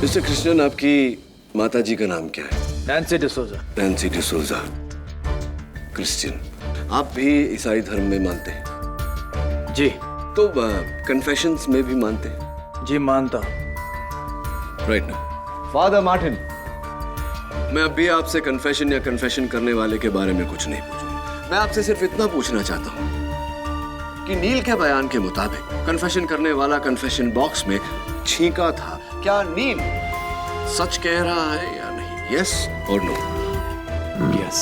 Mister Krishnan, आपकी माता जी का नाम क्या है? Nancy D'Souza. Nancy D'Souza, Christian. आप भी ईसाई धर्म में मानते हैं? जी। तो कन्फेशंस में भी मानते हैं? जी मानता। राइट ना? फादर मार्टिन, मैं अब भी आपसे कन्फेशन या कन्फेशन करने वाले के बारे में कुछ नहीं पूछूंगा। मैं आपसे सिर्फ इतना पूछना चाहता हूं कि नील के बयान के मुताबिक कन्फेशन करने वाला कन्फेशन बॉक्स में छींका था। क्या नील सच कह रहा है या नहीं? यस और नो? यस।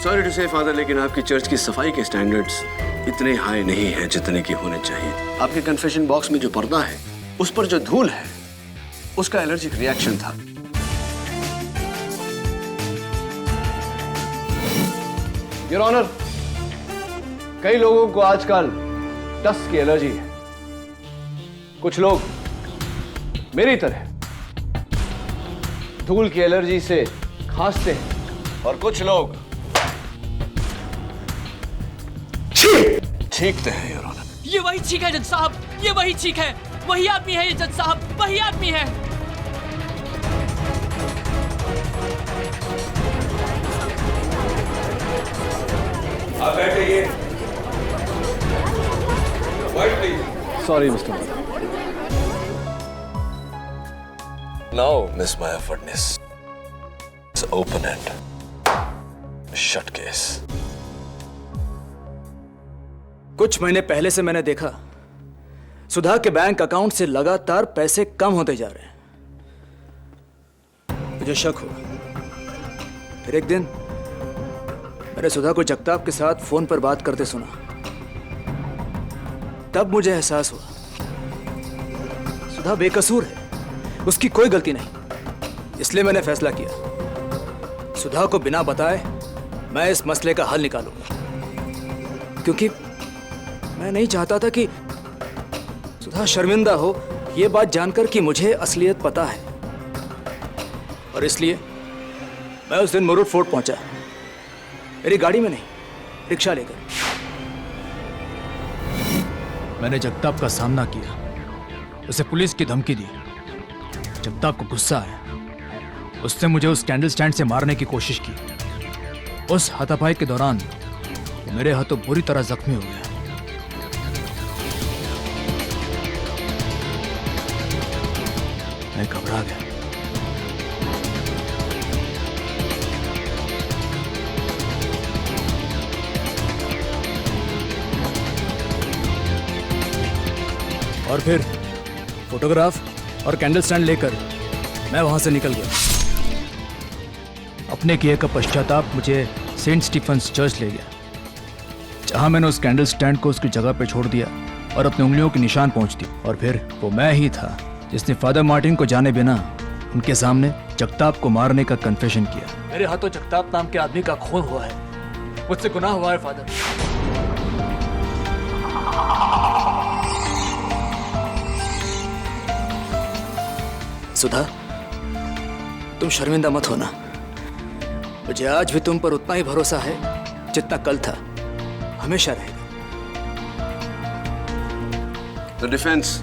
सॉरी टू से फादर, लेकिन आपकी चर्च की सफाई के स्टैंडर्ड्स इतने हाई नहीं है जितने की होने चाहिए। आपके कन्फेशन बॉक्स में जो पर्दा है, उस पर जो धूल है, उसका एलर्जिक रिएक्शन था। योर ऑनर, कई लोगों को आजकल डस्ट की एलर्जी है। कुछ लोग मेरी तरह धूल की एलर्जी से खांसते हैं और कुछ लोग छींकते हैं। योर ऑनर, ये वही चीख है जज साहब, ये वही चीख है, वही आदमी है ये जज साहब, वही आदमी है। आप बैठिए। Sorry mister. Now miss Maya Phadnis, it's open and shut case. कुछ महीने पहले से मैंने देखा सुधा के बैंक अकाउंट से लगातार पैसे कम होते जा रहे हैं। मुझे शक हुआ। फिर एक दिन मैंने सुधा को जगताप के साथ फोन पर बात करते सुना। तब मुझे एहसास हुआ सुधा बेकसूर है, उसकी कोई गलती नहीं। इसलिए मैंने फैसला किया सुधा को बिना बताए मैं इस मसले का हल निकालूंगा, क्योंकि मैं नहीं चाहता था कि सुधा शर्मिंदा हो ये बात जानकर कि मुझे असलियत पता है। और इसलिए मैं उस दिन मुरुड फोर्ट पहुंचा, मेरी गाड़ी में नहीं, रिक्शा लेकर। मैंने जगताप का सामना किया, उसे पुलिस की धमकी दी। जगताप को गुस्सा आया, उसने मुझे उस कैंडल स्टैंड से मारने की कोशिश की। उस हाथापाई के दौरान वो मेरे हाथों बुरी तरह जख्मी हो गया। मैं घबरा गया। और फिर फोटोग्राफ और कैंडल स्टैंड लेकर मैं वहां से निकल गया। अपने किए का पश्चाताप मुझे सेंट स्टीफन्स चर्च ले गया, जहां मैंने उस कैंडल स्टैंड को उसकी जगह पर छोड़ दिया और अपनी उंगलियों के निशान पहुंच दी। और फिर वो मैं ही था जिसने फादर मार्टिन को जाने बिना उनके सामने जगताप को मारने का कन्फेशन किया। मेरे हाथों जगताप नाम के आदमी का खून हुआ है, मुझसे गुनाह हुआ है फादर। सुधा, तुम शर्मिंदा मत होना। मुझे आज भी तुम पर उतना ही भरोसा है जितना कल था, हमेशा रहेगा। The defense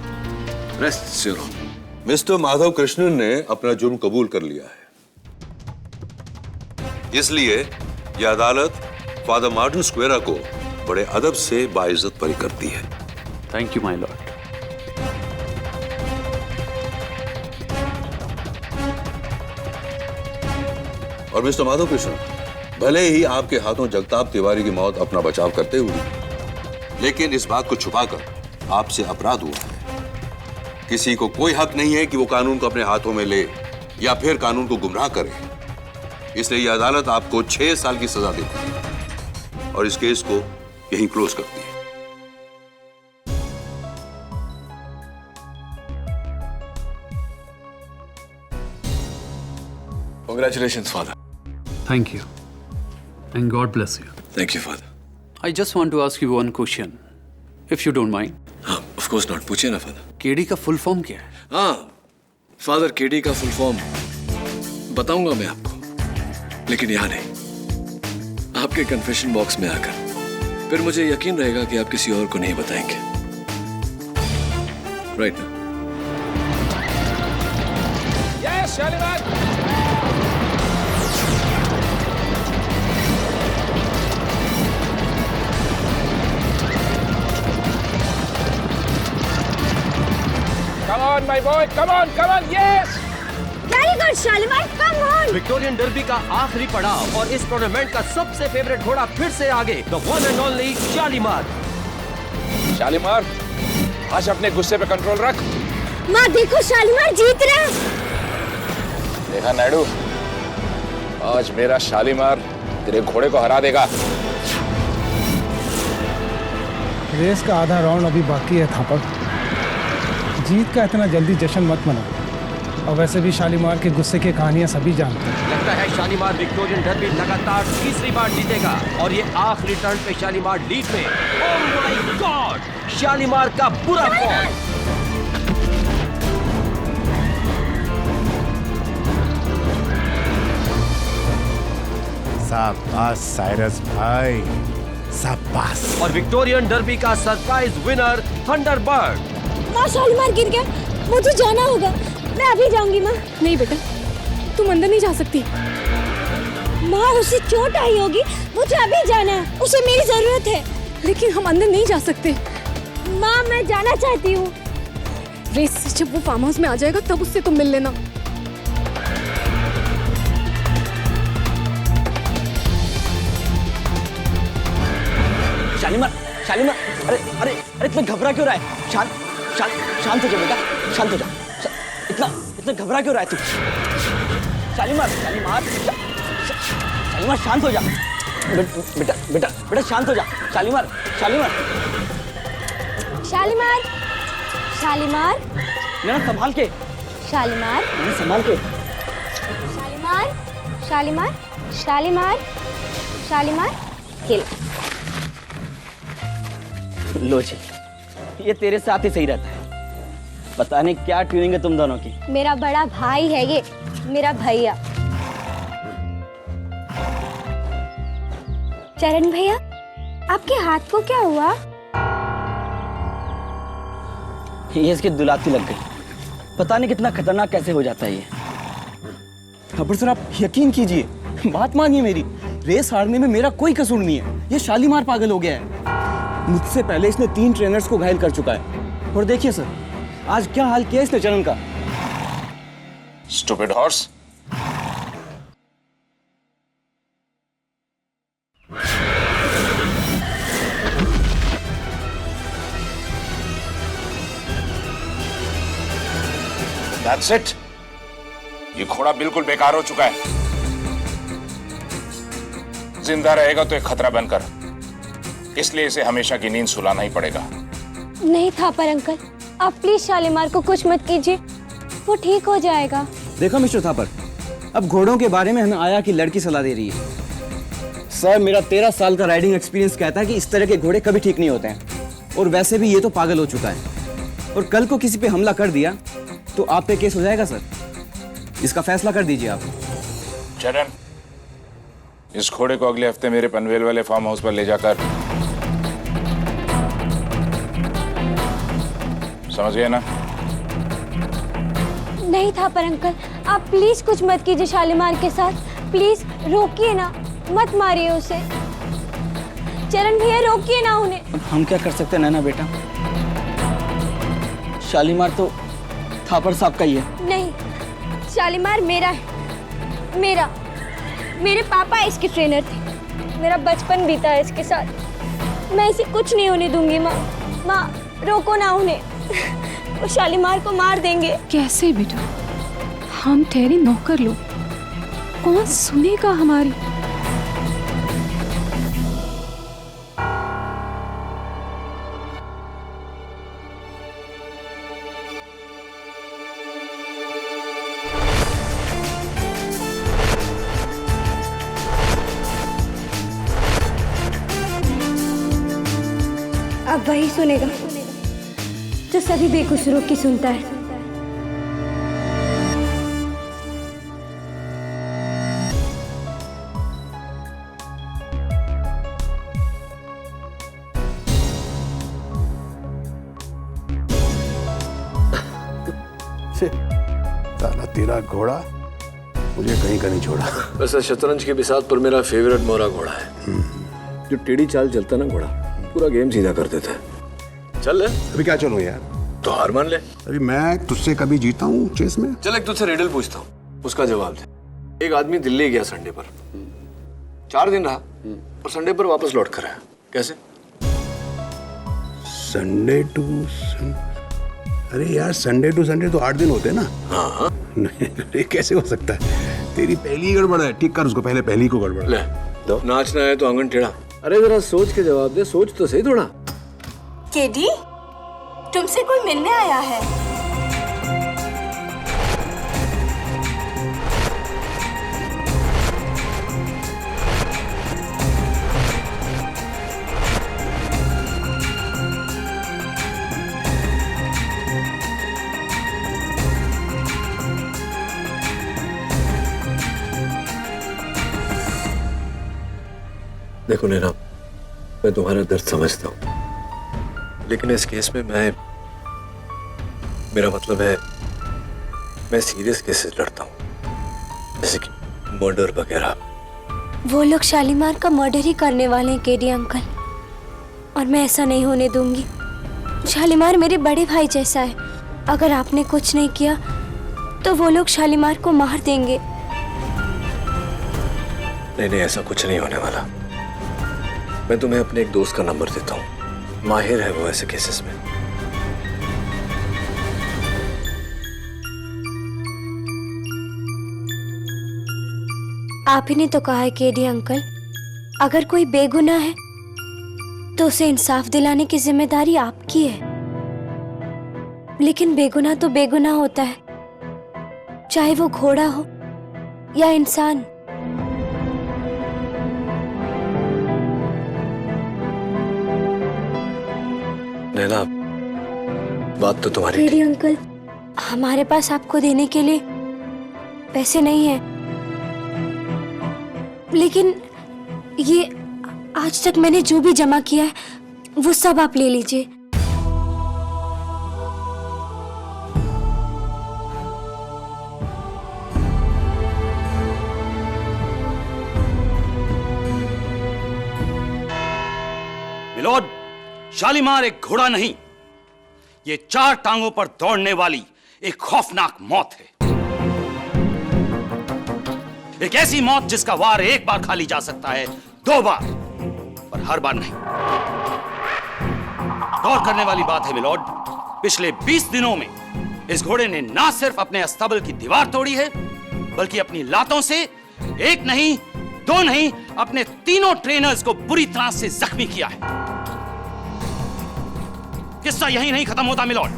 rests your honor. Mister Madhav Krishnan ने अपना जुर्म कबूल कर लिया है, इसलिए यह अदालत फादर मार्टिन स्क्वेरा को बड़े अदब से बाइज्जत बरी करती है। Thank you my Lord. और मिस्टर माधव कृष्ण, भले ही आपके हाथों जगताप तिवारी की मौत अपना बचाव करते हुए, लेकिन इस बात को छुपाकर आपसे अपराध हुआ है। किसी को कोई हक नहीं है कि वो कानून को अपने हाथों में ले या फिर कानून को गुमराह करे। इसलिए यह अदालत आपको 6 साल की सजा देती है और इस केस को यहीं क्लोज करती है। Congratulations, Father. Thank you. And God bless you. Thank you, Father. I just want to ask you one question, if you don't mind. हाँ, of course not. पूछिए ना, Father. केडी का फुल फॉर्म क्या है? हाँ, Father, KD का full form बताऊंगा मैं आपको, लेकिन यहाँ नहीं, आपके कन्फेशन बॉक्स में आकर। फिर मुझे यकीन रहेगा कि आप किसी और को नहीं बताएंगे। राइट ना? Yes, Shalimar. Come on, my boy. Come on, yes. Very good, Shalimar. Come on. Victorian derby का आखिरी पड़ाव और इस टूर्नामेंट का सबसे फेवरेट घोड़ा फिर से आगे, the one and only Shalimar. Shalimar, आज अपने गुस्से पे कंट्रोल रख। माँ देखो, शालीमार जीत रहा है। देखा नायडू, आज मेरा शालीमार तेरे घोड़े को हरा देगा। रेस का आधा राउंड अभी बाकी है थापक। जीत का इतना जल्दी जश्न मत मनाओ। और वैसे भी शालीमार के गुस्से की कहानियां सभी जानते हैं। लगता है शालीमार विक्टोरियन डर्बी लगातार तीसरी बार जीतेगा और ये आखिरी टर्न पे शालीमार लीड में। ओह माय गॉड, शालीमार का बुरा फॉल। शाबाश साइरस भाई, शाबाश। और विक्टोरियन डर्बी का सरप्राइज विनर थंडरबर्ड। माँ शालीमार गिर गया, मुझे जाना होगा। मैं अभी जाऊंगी माँ। नहीं बेटा, तुम अंदर नहीं जा सकती। माँ उसे चोट आई होगी, मुझे अभी जाना है, उसे मेरी जरूरत है। लेकिन हम अंदर नहीं जा सकते। माँ मैं जाना चाहती हूँ। रेस से जब वो फार्म हाउस में आ जाएगा तब उससे तुम मिल लेना। शालीमार, शालीमार, अरे अरे अरे इतना घबरा क्यों रहा है? शांत हो जा बेटा, शांत हो जा। इतना घबरा क्यों रहा है तू? शालीमार, शालीमार शांत हो जा। बेटा बेटा बेटा शांत हो जा। शालीमार, शालीमार, शालीमार, शालीमार, ना संभाल के। शालीमार, संभाल के। शालीमार, शालीमार, शालीमार, शालीमार, खेल। लो जी, ये तेरे साथ ही सही रहता है। पता नहीं क्या ट्यूनिंग है तुम दोनों की। मेरा बड़ा भाई है ये, मेरा भैया। चरण भैया, आपके हाथ को क्या हुआ? ये इसकी दुलाती लग गई। पता नहीं कितना खतरनाक कैसे हो जाता है ये। खबर सर, आप यकीन कीजिए, बात मानिए मेरी, रेस हारने में मेरा कोई कसूर नहीं है। ये शालीमार पागल हो गया है। मुझसे पहले इसने 3 ट्रेनर्स को घायल कर चुका है। और देखिए सर, आज क्या हाल किया इसने चरण का। Stupid horse. That's it. ये घोड़ा बिल्कुल बेकार हो चुका है। जिंदा रहेगा तो एक खतरा बनकर, इसलिए इसे हमेशा की नींद सुलाना ही पड़ेगा। नहीं थापर अंकल, आप प्लीज शालीमार को कुछ मत कीजिए, वो ठीक हो जाएगा। देखो मिस्टर थापर, अब घोड़ों के बारे में हमें आया की लड़की सलाह दे रही है। सर, मेरा 13 साल का राइडिंग एक्सपीरियंस कहता है कि इस तरह के घोड़े कभी ठीक नहीं होते हैं। और वैसे भी ये तो पागल हो चुका है। और कल को किसी पे हमला कर दिया तो आप पे केस हो जाएगा सर। इसका फैसला कर दीजिए आप। चरण, इस घोड़े को अगले हफ्ते मेरे पनवेल वाले फार्म हाउस पर ले जाकर, समझ गए ना? नहीं थापर अंकल, आप प्लीज कुछ मत कीजिए शालीमार के साथ। प्लीज रोकिए ना, मत मारिए उसे। चरण भैया, रोकिए ना उन्हें। अब हम क्या कर सकते हैं नैना बेटा? शालीमार तो थापर साहब का ही है। नहीं, शालीमार मेरा है, मेरा। मेरे पापा इसके ट्रेनर थे। मेरा बचपन बीता है इसके साथ। मैं इसे कुछ नहीं होने दूंगी। माँ, माँ रोको ना उन्हें, वो शालीमार को मार देंगे। कैसे बेटा? हम तेरे नौकर लोग, कौन सुनेगा हमारी? अब वही सुनेगा जो सभी बेकसूरों की सुनता है। साला तेरा घोड़ा मुझे कहीं का नहीं छोड़ा। वैसे शतरंज के बिसात पर मेरा फेवरेट मोरा घोड़ा है। जो टेढ़ी चाल चलता ना घोड़ा, पूरा गेम सीधा कर देता है। चल ले। अभी क्या चलूं यार? तो हार मान ले। अभी मैं तुझसे कभी जीता हूँ चेस में? चल एक तुझसे रिडल पूछता हूँ, उसका जवाब दे। एक आदमी दिल्ली गया संडे पर, 4 दिन रहा और संडे पर वापस लौट कर आया। कैसे? संडे टू अरे यार, संडे टू संडे तो 8 दिन होते हैं ना। हाँ। ये कैसे हो सकता है? तेरी पहली गड़बड़ है, ठीक कर उसको, पहले पहली को गड़बड़। ले दो। नाचना है तो आंगन टेढ़ा। अरे जरा सोच के जवाब दे, सोच तो सही थोड़ा। केडी, तुमसे कोई मिलने आया है। देखो नैना, मैं तुम्हारा दर्द समझता हूँ, लेकिन इस केस में मेरा मतलब है, मैं सीरियस केसेस लड़ता हूँ, जैसे कि मर्डर वगैरह। वो लोग शालीमार का मर्डर ही करने वाले हैं केडी अंकल, और मैं ऐसा नहीं होने दूंगी। शालीमार मेरे बड़े भाई जैसा है। अगर आपने कुछ नहीं किया तो वो लोग शालीमार को मार देंगे। नहीं, ऐसा कुछ नहीं होने वाला। मैं तुम्हें अपने एक दोस्त का नंबर देता हूँ, माहिर है वो ऐसे केसेस में। आप ही ने तो कहा है केडी अंकल, अगर कोई बेगुनाह है तो उसे इंसाफ दिलाने की जिम्मेदारी आपकी है। लेकिन बेगुनाह तो बेगुनाह होता है, चाहे वो घोड़ा हो या इंसान। नैना, बात तो तुम्हारी केडी अंकल, हमारे पास आपको देने के लिए पैसे नहीं है, लेकिन ये आज तक मैंने जो भी जमा किया है वो सब आप ले लीजिए। मिलोड, शालीमार एक घोड़ा नहीं, ये 4 टांगों पर दौड़ने वाली एक खौफनाक मौत है। एक ऐसी मौत जिसका वार एक बार खा ली जा सकता है, 2 बार, पर हर बार नहीं। गौर करने वाली बात है मिलोड, पिछले 20 दिनों में इस घोड़े ने ना सिर्फ अपने अस्तबल की दीवार तोड़ी है, बल्कि अपनी लातों से 1 नहीं, 2 नहीं, अपने 3 ट्रेनर्स को बुरी तरह से जख्मी किया है। किस्सा यही नहीं खत्म होता मिलोड,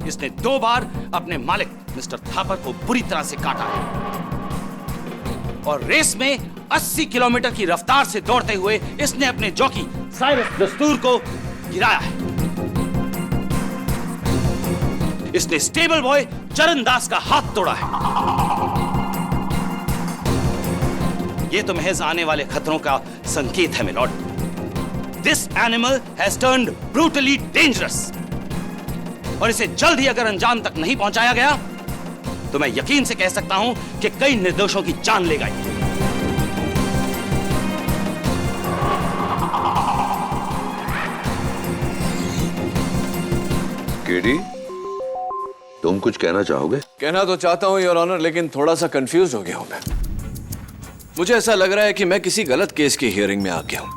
इसने 2 बार अपने मालिक मिस्टर थापर को बुरी तरह से काटा है और रेस में 80 किलोमीटर की रफ्तार से दौड़ते हुए इसने अपने जॉकी साइरस दस्तूर को गिराया है। इसने स्टेबल बॉय चरण दास का हाथ तोड़ा है। यह तो महज आने वाले खतरों का संकेत है milord. This animal has turned brutally dangerous, और इसे जल्द ही अगर अंजाम तक नहीं पहुंचाया गया तो मैं यकीन से कह सकता हूं कि कई निर्दोषों की जान लेगा। केडी, तुम कुछ कहना चाहोगे? कहना तो चाहता हूं योर ऑनर, लेकिन थोड़ा सा कंफ्यूज हो गया हूं मैं। मुझे ऐसा लग रहा है कि मैं किसी गलत केस की हियरिंग में आ गया हूं।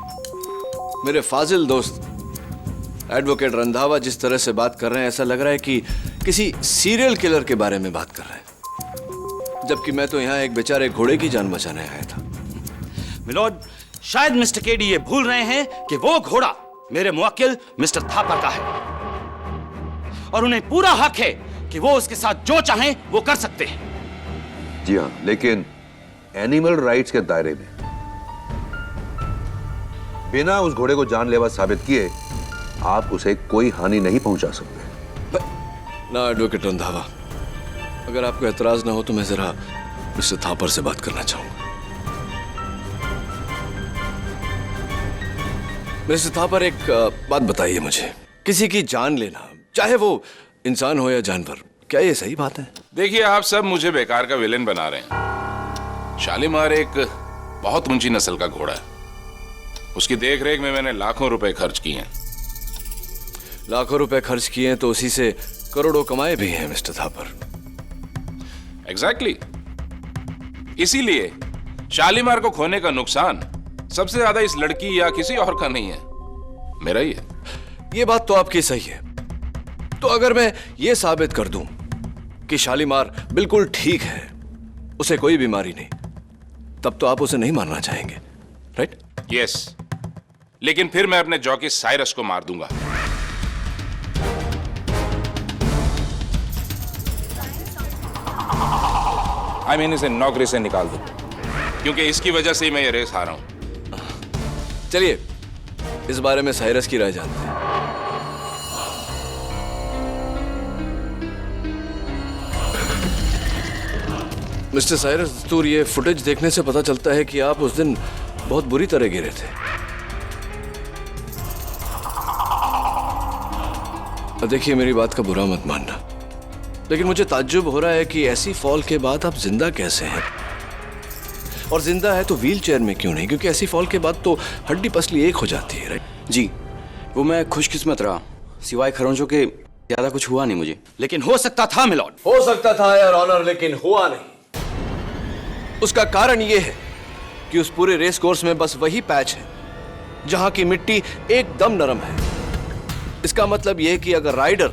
मेरे फाजिल दोस्त एडवोकेट रंधावा जिस तरह से बात कर रहे हैं, ऐसा लग रहा है कि किसी सीरियल किलर के बारे में बात कर रहे हैं, जबकि मैं तो यहाँ एक बेचारे घोड़े की जान बचाने आया था। मिलोड, शायद मिस्टर केडी ये भूल रहे हैं कि वो घोड़ा मेरे मुवक्किल मिस्टर थापर का है और उन्हें पूरा हक है कि वो उसके साथ जो चाहें वो कर सकते हैं। जी हाँ, लेकिन एनिमल राइट्स के दायरे में बिना उस घोड़े को जानलेवा साबित किए आप उसे कोई हानि नहीं पहुंचा सकते। ना एडवोकेट रंधावा, अगर आपको एतराज ना हो तो मैं जरा मिस्टर थापर से बात करना चाहूंगा। मिस्टर थापर, एक बात बताइए मुझे, किसी की जान लेना, चाहे वो इंसान हो या जानवर, क्या ये सही बात है? देखिए, आप सब मुझे बेकार का विलेन बना रहे हैं। शालीमार एक बहुत ऊंची नस्ल का घोड़ा है। उसकी देखरेख में मैंने लाखों रुपए खर्च किए हैं। लाखों रुपए खर्च किए हैं तो उसी से करोड़ों कमाए भी हैं मिस्टर थापर। एग्जैक्टली। इसीलिए शालीमार को खोने का नुकसान सबसे ज्यादा इस लड़की या किसी और का नहीं है, मेरा ही है। ये बात तो आपकी सही है। तो अगर मैं ये साबित कर दूं कि शालीमार बिल्कुल ठीक है, उसे कोई बीमारी नहीं, तब तो आप उसे नहीं मारना चाहेंगे, राइट? यस, लेकिन फिर मैं अपने जॉकी साइरस को मार दूंगा। I mean, इसे नौकरी से निकाल दो, क्योंकि इसकी वजह से ही मैं ये रेस हारा हूं। चलिए इस बारे में साइरस की राय जानते हैं। मिस्टर साइरस दस्तूर, ये फुटेज देखने से पता चलता है कि आप उस दिन बहुत बुरी तरह गिरे थे। अब देखिए, मेरी बात का बुरा मत मानना, लेकिन मुझे ताज्जुब हो रहा है कि ऐसी फॉल के बाद आप जिंदा कैसे हैं? और जिंदा है तो व्हील चेयर में क्यों नहीं? क्योंकि ऐसी फॉल के बाद तो हड्डी पसली एक हो जाती है, राइट? जी, वो मैं खुशकिस्मत रहा, सिवाय खरोंचों के ज्यादा कुछ हुआ नहीं मुझे। लेकिन हो सकता था मिलॉर्ड। हो सकता था यार ऑनर, लेकिन हुआ नहीं। उसका कारण यह है कि उस पूरे रेस कोर्स में बस वही पैच है जहां की मिट्टी एकदम नरम है। इसका मतलब यह कि अगर राइडर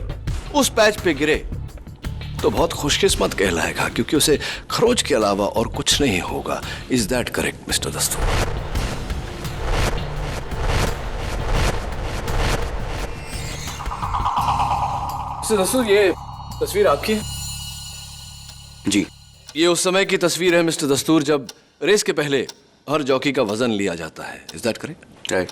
उस पैच पे गिरे तो बहुत खुशकिस्मत कहलाएगा, क्योंकि उसे खरोच के अलावा और कुछ नहीं होगा। इज दैट करेक्ट मिस्टर दस्तूर? मिस्टर दस्तूर, ये तस्वीर आपकी है? जी। ये उस समय की तस्वीर है मिस्टर दस्तूर जब रेस के पहले हर जॉकी का वजन लिया जाता है। Is that correct? राइट।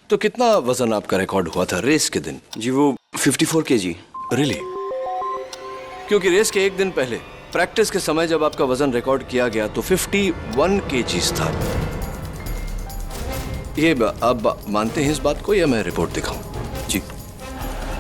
तो कितना वजन आपका रिकॉर्ड हुआ था रेस के दिन? जी वो 54 kg। रियली? क्योंकि रेस के एक दिन पहले प्रैक्टिस के समय जब आपका वजन रिकॉर्ड किया गया तो 51 kg था। ये आप मानते हैं इस बात को या मैं रिपोर्ट दिखाऊं? जी।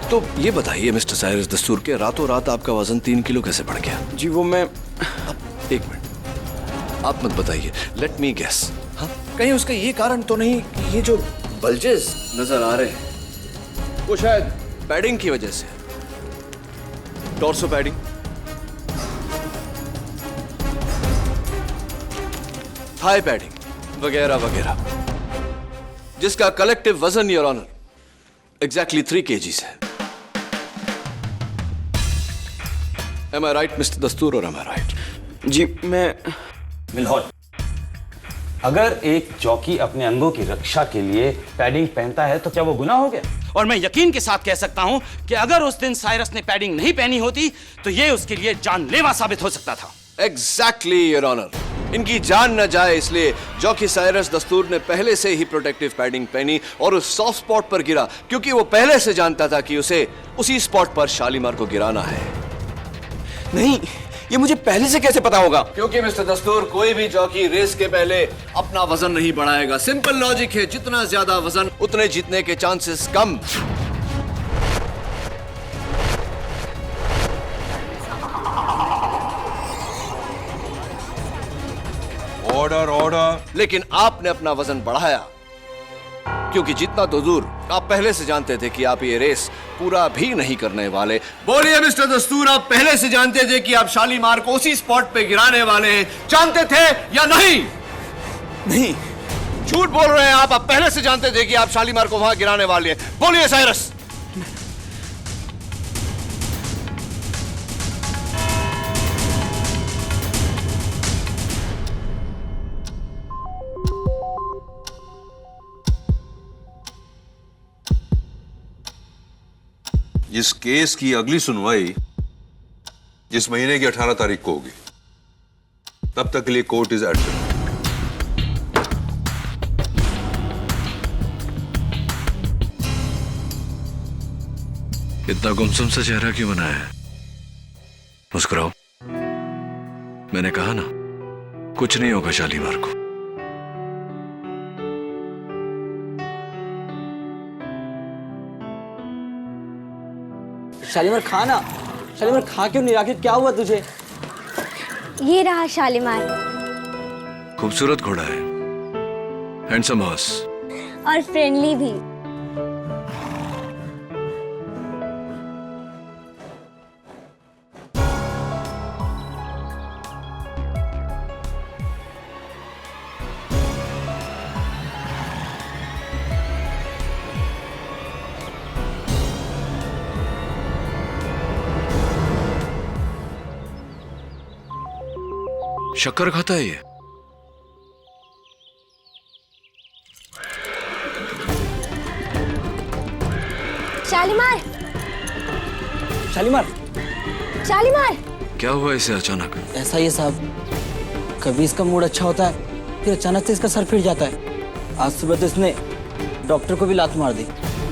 तो ये बताइए मिस्टर साइरस दस्तूर के रातों रात आपका वजन 3 किलो कैसे बढ़ गया? जी वो मैं एक मिनट, आप मत बताइए, लेट मी गेस। हाँ, कहीं उसका ये कारण तो नहीं कि ये जो बल्जेस नजर आ रहे हैं वो शायद पैडिंग की वजह से? टॉर्सो पैडिंग, थाई पैडिंग वगैरह वगैरह, जिसका कलेक्टिव वजन योर ऑनर एग्जैक्टली 3 kg है। Am I right, Mr. दस्तूर, और am I right? जी मैं मिल्होड, अगर एक जॉकी अपने अंगों की रक्षा के लिए पैडिंग पहनता है तो क्या वो गुनाह हो गया? और मैं यकीन के साथ कह सकता हूं कि अगर उस दिन साइरस ने पैडिंग नहीं पहनी होती तो ये उसके लिए जानलेवा साबित हो सकता था। Exactly, Your Honor. इनकी जान न जाए इसलिए जॉकी साइरस दस्तूर ने पहले से ही प्रोटेक्टिव पैडिंग पहनी और उस सॉफ्ट स्पॉट पर गिरा क्योंकि वो पहले से जानता था कि उसे उसी स्पॉट पर शालीमार को गिराना है। नहीं, ये मुझे पहले से कैसे पता होगा? क्योंकि मिस्टर दस्तूर, कोई भी जॉकी रेस के पहले अपना वजन नहीं बढ़ाएगा। सिंपल लॉजिक है, जितना ज्यादा वजन उतने जीतने के चांसेस कम। Order order. लेकिन आपने अपना वजन बढ़ाया क्योंकि जितना तो दूर आप पहले से जानते थे कि आप ये रेस पूरा भी नहीं करने वाले। बोलिए मिस्टर दस्तूर, आप पहले से जानते थे कि आप शालीमार को उसी स्पॉट पे गिराने वाले हैं, जानते थे या नहीं? नहीं, झूठ बोल रहे हैं आप पहले से जानते थे कि आप शालीमार को वहां गिराने वाले हैं। बोलिए साइरस। इस केस की अगली सुनवाई इस महीने की 18 तारीख को होगी। तब तक के लिए कोर्ट इज एडजर्न। इतना गुमसुम सा चेहरा क्यों बनाया है? मुस्कुराओ। मैंने कहा ना, कुछ नहीं होगा शालीमार को। शालीमार खा ना। शालीमार खा क्यों नहीं? आखिर क्या हुआ तुझे? ये रहा शालीमार। खूबसूरत घोड़ा है, हैंडसम हॉर्स, और फ्रेंडली भी। शक्कर खाता है ये? शालीमार, शालीमार, शालीमार। क्या हुआ इसे अचानक? ऐसा ही साहब, कभी इसका मूड अच्छा होता है फिर अचानक से इसका सर फिर जाता है। आज सुबह तो इसने डॉक्टर को भी लात मार दी।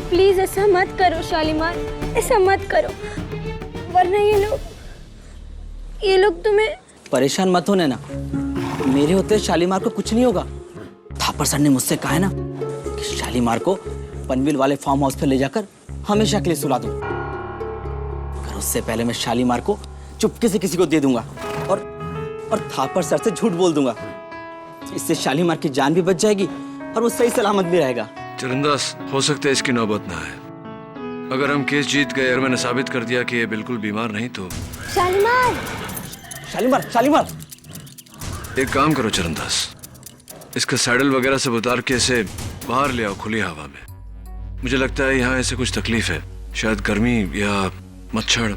प्लीज ऐसा मत करो शालीमार, ऐसा मत करो, वरना ये लोग तुम्हें। परेशान मत होने ना, मेरे होते शालीमार को कुछ नहीं होगा। थापर सर ने मुझसे कहा है ना कि शालीमार को पनबिल वाले फार्म हाउस पे ले जाकर हमेशा के लिए सुला दूं। पर उससे पहले मैं शालीमार को चुपके से किसी को दे दूंगा और थापर सर से झूठ बोल दूंगा। इससे शालीमार की जान भी बच जाएगी और वो सही सलामत भी रहेगा। चरणदास, हो सकता है इसकी नौबत ना आए। अगर हम केस जीत गए और मैंने साबित कर दिया कि ये बिल्कुल बीमार नहीं तो। शालीमार, शालीमार, शालीमार। एक काम करो चरणदास, इसका सैडल वगैरह सब उतार के इसे बाहर ले आओ खुली हवा में। मुझे लगता है यहाँ ऐसे कुछ तकलीफ है, शायद गर्मी या मच्छर।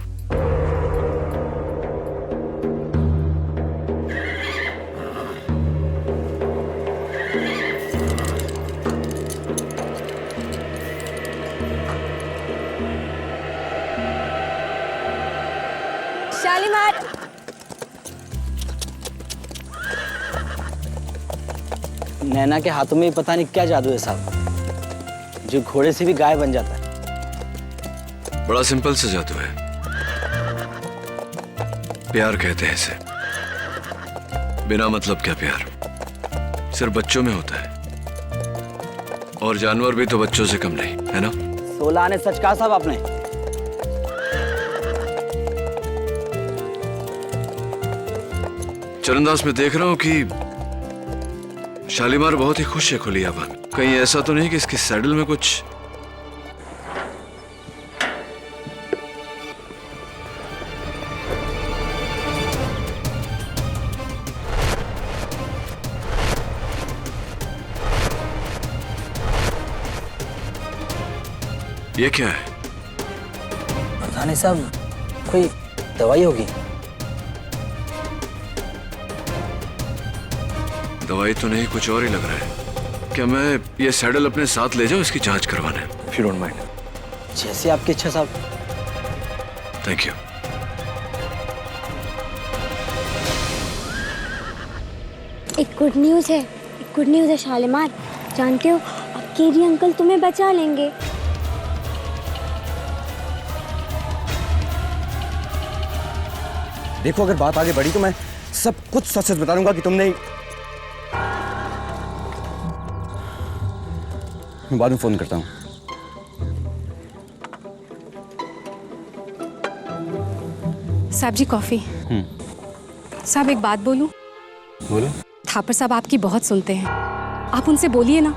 शालीमार। नैना के हाथों में पता नहीं क्या जादू है साहब। जो घोड़े से भी गाय बन जाता है। बड़ा सिंपल सा जादू है, प्यार कहते हैं इसे। बिना मतलब क्या प्यार, सिर्फ बच्चों में होता है, और जानवर भी तो बच्चों से कम नहीं है ना। 16 आने सच कहा साहब आपने। चरणदास, मैं देख रहा हूं कि शालीमार बहुत ही खुश है खुली हवा में। कहीं ऐसा तो नहीं कि इसके सैडल में कुछ। ये क्या है? पता नहीं साहब, कोई दवाई होगी। दवाई तो नहीं, कुछ और ही लग रहा है। क्या मैं ये सैडल अपने साथ ले जाऊं इसकी जांच करवाने? If you don't mind. जैसे आपकी इच्छा साहब। Thank you. एक गुड न्यूज़ है, एक गुड न्यूज़ है शालीमार। जानते हो, अब केरी अंकल तुम्हें बचा लेंगे। देखो, अगर बात आगे बढ़ी तो मैं सब कुछ सच सच बता दूंगा कि तुमने। मैं बाद में फोन करता हूँ। साहब जी कॉफी। साहब एक बात बोलूं? बोलो। थापर साहब आपकी बहुत सुनते हैं, आप उनसे बोलिए ना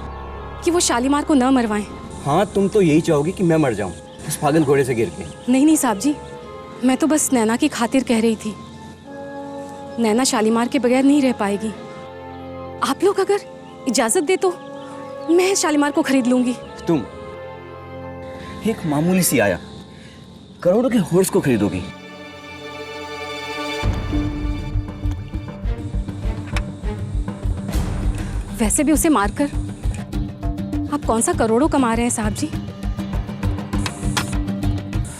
कि वो शालीमार को न मरवाएं। हाँ, तुम तो यही चाहोगी कि मैं मर जाऊं उस पागल घोड़े से गिर के। नहीं नहीं साहब जी, मैं तो बस नैना की खातिर कह रही थी। नैना शालीमार के बगैर नहीं रह पाएगी। आप लोग अगर इजाजत दे तो मैं शालीमार को खरीद लूंगी। तुम एक मामूली सी आया करोड़ों के हॉर्स को खरीदोगी? वैसे भी उसे मारकर आप कौन सा करोड़ों कमा रहे हैं साहब जी?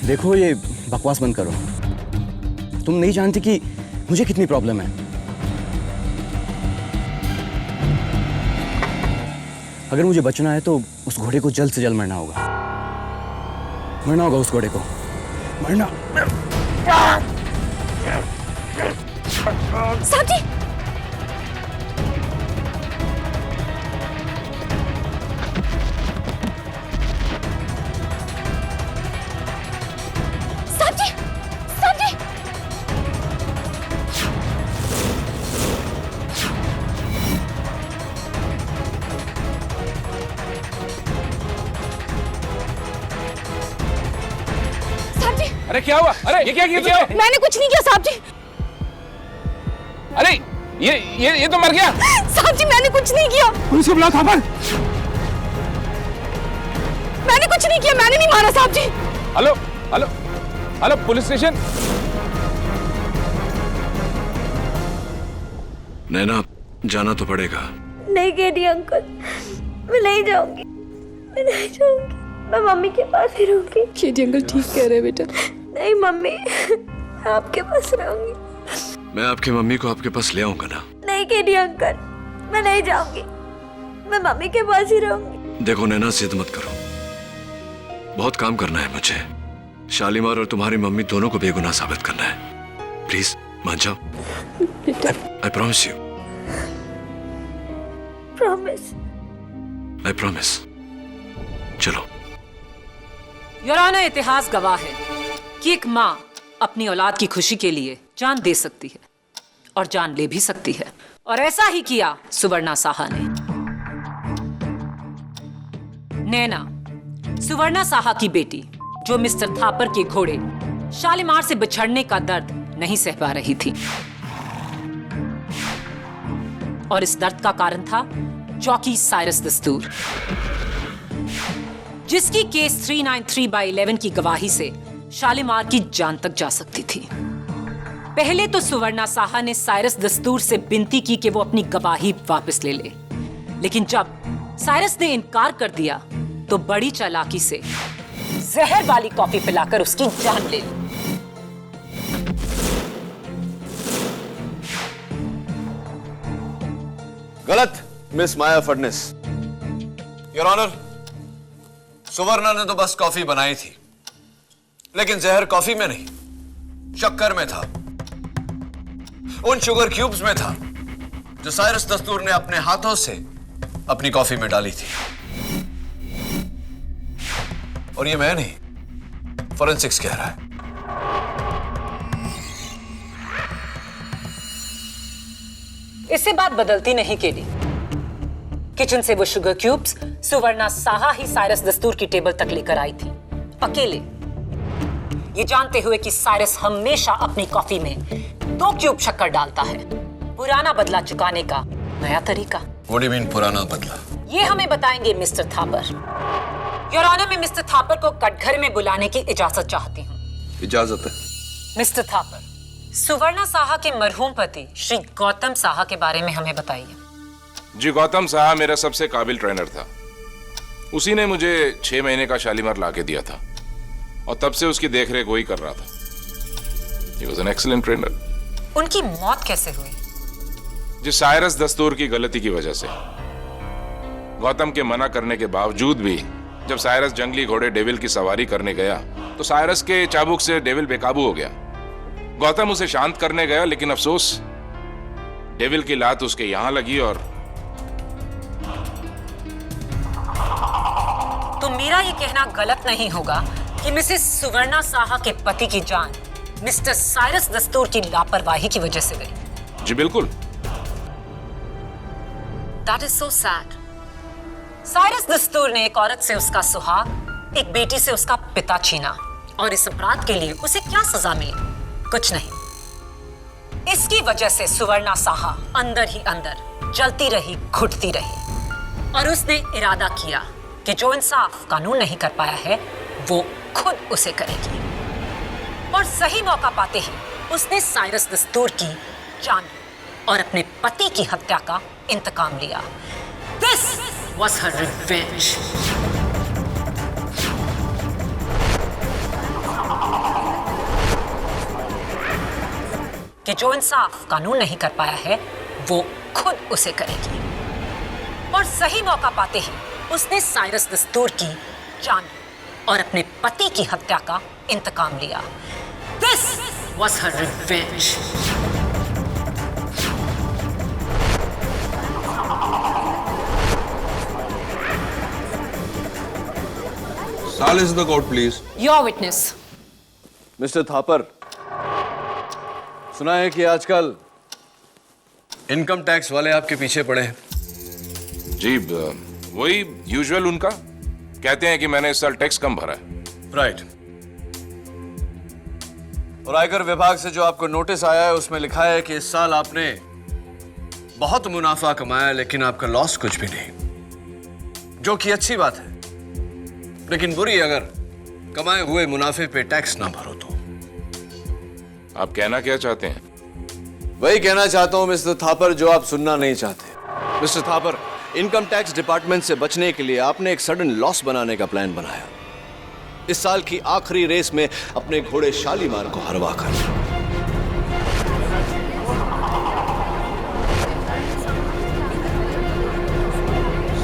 देखो, ये बकवास बंद करो। तुम नहीं जानती कि मुझे कितनी प्रॉब्लम है। अगर मुझे बचना है तो उस घोड़े को जल्द से जल्द मरना होगा। मरना होगा उस घोड़े को, मरना। साहब जी, साहब जी, साहब जी। अरे क्या हुआ? अरे ये क्या किया तुमने? मैंने कुछ नहीं किया साहब जी। अरे ये तो मर गया। साहब जी, मैंने कुछ नहीं किया। पुलिस को बुलाओ थापर। मैंने कुछ नहीं किया, मैंने नहीं मारा साहब जी। Hello hello hello, police station. Naina, जाना तो पड़ेगा। नहीं केरी अंकल, मैं नहीं जाऊंगी, मैं नहीं जाऊंगी। मैं मम्मी के पास ही रहूंगी। केरी अंकल ठीक कह रहे हैं बेटा। नहीं मम्मी, मैं आपके पास रहूंगी। मैं आपकी मम्मी को आपके पास ले आऊंगा ना। नहीं केरी अंकल, मैं नहीं जाऊंगी, मैं मम्मी के पास ही रहूंगी। देखो नैना, जिद मत करो, बहुत काम करना है मुझे। शालीमार और तुम्हारी मम्मी दोनों को बेगुनाह साबित करना है। प्लीज मान जाओ। I promise you. Promise. I promise. चलो। योर ऑनर, इतिहास गवाह है कि एक माँ अपनी औलाद की खुशी के लिए जान दे सकती है और जान ले भी सकती है, और ऐसा ही किया सुवर्णा साहा ने। नैना, सुवर्णा साहा की बेटी, जो मिस्टर थापर के घोड़े शालीमार से बिछड़ने का दर्द नहीं सह पा रही थी, और इस दर्द का कारण था चौकी साइरस दस्तूर, जिसकी केस 393/11 की गवाही से शालीमार की जान तक जा सकती थी। पहले तो सुवर्णा साहा ने साइरस दस्तूर से विनती की कि वो अपनी गवाही वापस ले ले, लेकिन जब साइरस ने इनकार कर दिया तो बड़ी चालाकी से जहर वाली कॉफी पिलाकर उसकी जान ले ली। गलत, miss Maya Phadnis. Your honour, सुवर्णा ने तो बस कॉफी बनाई थी, लेकिन जहर कॉफी में नहीं, शक्कर में था, उन शुगर क्यूब्स में था जो साइरस दस्तूर ने अपने हाथों से अपनी कॉफी में डाली थी। और ये मैं नहीं, फॉरेंसिक्स कह रहा है। इससे बात बदलती नहीं केडी। किचन से वो शुगर क्यूब्स सुवर्णा साहा ही साइरस दस्तूर की टेबल तक लेकर आई थी, अकेले, ये जानते हुए कि साइरस हमेशा अपनी कॉफी में 2 क्यूब शक्कर डालता है। पुराना बदला चुकाने का नया तरीका। What do you mean, पुराना बदला? ये हमें बताएंगे मिस्टर थापर। योर ऑनर, मैं मिस्टर थापर को कटघरे में बुलाने की इजाजत चाहती हूँ। इजाजत है। मिस्टर थापर, सुवर्णा साहा के मरहूम पति श्री गौतम साहा के बारे में हमें बताइए। जी, गौतम साहा मेरा सबसे काबिल ट्रेनर था। उसी ने मुझे 6 महीने का शालीमार लाके दिया था और तब से उसकी देखरेख वही कर रहा था। He was an excellent trainer. उनकी मौत कैसे हुई? जिस साइरस दस्तूर की गलती की वजह से। गौतम के मना करने के बावजूद भी जब साइरस जंगली घोड़े डेविल की सवारी करने गया तो साइरस के चाबुक से डेविल बेकाबू हो गया। गौतम उसे शांत करने गया, लेकिन अफसोस डेविल की लात उसके यहां लगी। और तो मेरा ये कहना गलत नहीं होगा कि मिसेस सुवर्णा साहा के पति की जान मिस्टर साइरस दस्तूर की लापरवाही की वजह से गई। जी बिल्कुल। That is so sad. Cyrus दस्तूर ने एक औरत से उसका सुहाग, एक बेटी से उसका पिता छीना, और इस अपराध के लिए उसे क्या सजा मिली? कुछ नहीं। इसकी वजह से सुवर्णा साहा अंदर ही अंदर जलती रही, घुटती रही, और उसने इरादा किया कि जो इंसाफ कानून नहीं कर पाया है वो खुद उसे करेगी। और सही मौका पाते ही उसने साइरस दस्तूर की जान और अपने पति की हत्या का इंतकाम लिया। This was her revenge. कि जो इंसाफ कानून नहीं कर पाया है वो खुद उसे करेगी। और सही मौका पाते ही उसने साइरस दस्तूर की जान और अपने पति की हत्या का इंतकाम लिया। This was her revenge. Silence in the court, please. Your witness. Mister Thapar, सुना है कि आजकल इनकम टैक्स वाले आपके पीछे पड़े हैं। जी, वही यूजुअल उनका। कहते हैं कि मैंने इस साल टैक्स कम भरा है। राइट। और आयकर विभाग से जो आपको नोटिस आया है उसमें लिखा है कि इस साल आपने बहुत मुनाफा कमाया, लेकिन आपका लॉस कुछ भी नहीं, जो कि अच्छी बात है, लेकिन बुरी अगर कमाए हुए मुनाफे पे टैक्स ना भरो तो। आप कहना क्या चाहते हैं? वही कहना चाहता हूं मिस्टर थापर जो आप सुनना नहीं चाहते। Mister Thapar, income tax department से बचने के लिए आपने एक सडन लॉस बनाने का प्लान बनाया, इस साल की आखिरी रेस में अपने घोड़े शालीमार को हरवा कर।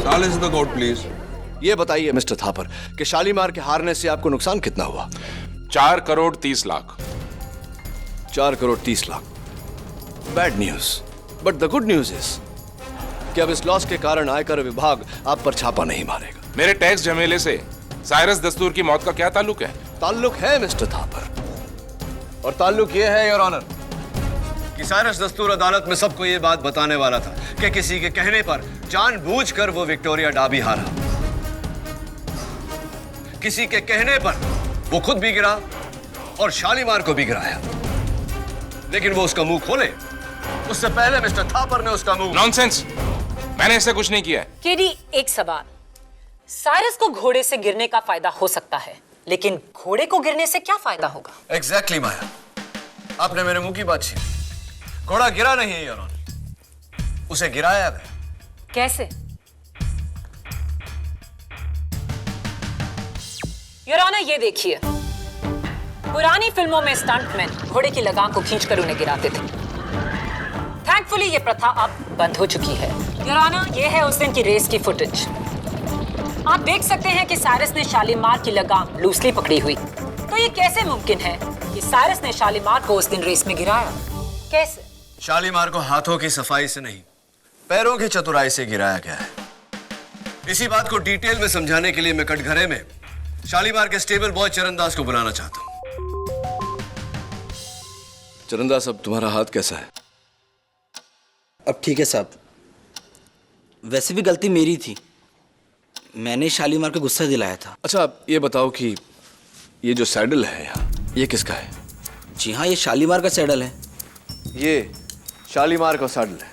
Silence in the court, please. ये बताइए मिस्टर थापर कि शालीमार के हारने से आपको नुकसान कितना हुआ? 4 crore 30 lakh. 4 crore 30 lakh. Bad news, but the good news is कि अब इस लॉस के कारण आयकर विभाग आप पर छापा नहीं मारेगा। मेरे टैक्स झमेले से साइरस दस्तूर की मौत का क्या ताल्लुक है? ताल्लुक है मिस्टर थापर, और ताल्लुक यह है योर ऑनर कि साइरस दस्तूर अदालत में सबको यह बात बताने वाला था कि किसी के कहने पर जानबूझकर वो विक्टोरिया डार्बी हारा। किसी के कहने पर वो खुद भी गिरा और शालीमार को भी गिराया, लेकिन वो उसका मुंह खोले उससे पहले मिस्टर थापर ने उसका मुंह। नॉनसेंस, मैंने ऐसा कुछ नहीं किया है। केडी, एक सवाल। साइरस को घोड़े से गिरने का फायदा हो सकता है, लेकिन घोड़े को गिरने से क्या फायदा होगा? एग्जैक्टली माया, आपने मेरे मुंह की बात छीनी। घोड़ा गिरा नहीं है योर ऑनर, उसे गिराया गया। कैसे? योर ऑनर, ये देखिए, पुरानी फिल्मों में स्टंटमैन घोड़े की लगाम को खींचकर उन्हें गिराते थे। थैंकफुली ये प्रथा अब बंद हो चुकी है। योर ऑनर, ये है उस दिन की रेस की फुटेज। आप देख सकते हैं कि साइरस ने शालीमार की लगाम लूसली पकड़ी हुई। तो ये कैसे मुमकिन है कि साइरस ने शालीमार को उस दिन रेस में गिराया? कैसे? शालीमार को हाथों की सफाई से नहीं, पैरों की चतुराई से गिराया गया है। इसी बात को डिटेल में समझाने के लिए मैं कटघरे में शालीमार के स्टेबल बॉय चरणदास को बुलाना चाहता हूं। चरणदास, अब तुम्हारा हाथ कैसा है? अब ठीक है साहब। वैसे भी गलती मेरी थी, मैंने शालीमार को गुस्सा दिलाया था। अच्छा, आप ये बताओ कि ये जो सैडल है यहाँ, ये किसका है? जी हाँ, ये शालीमार का सैडल है। ये शालीमार का सैडल है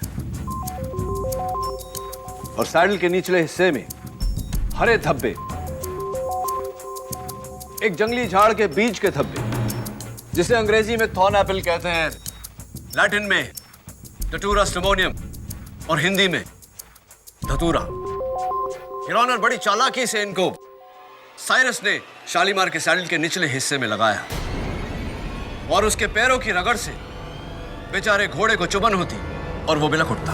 और सैडल के निचले हिस्से में हरे धब्बे, एक जंगली झाड़ के बीज के धब्बे, जिसे अंग्रेजी में थॉर्न एपल कहते हैं, लैटिन में टटूरा स्टिमोनियम और हिंदी में धतूरा। योर ऑनर, बड़ी चालाकी से इनको साइरस ने शालीमार के सैडल के निचले हिस्से में लगाया और उसके पैरों की रगड़ से बेचारे घोड़े को चुभन होती और वो बिलख उठता।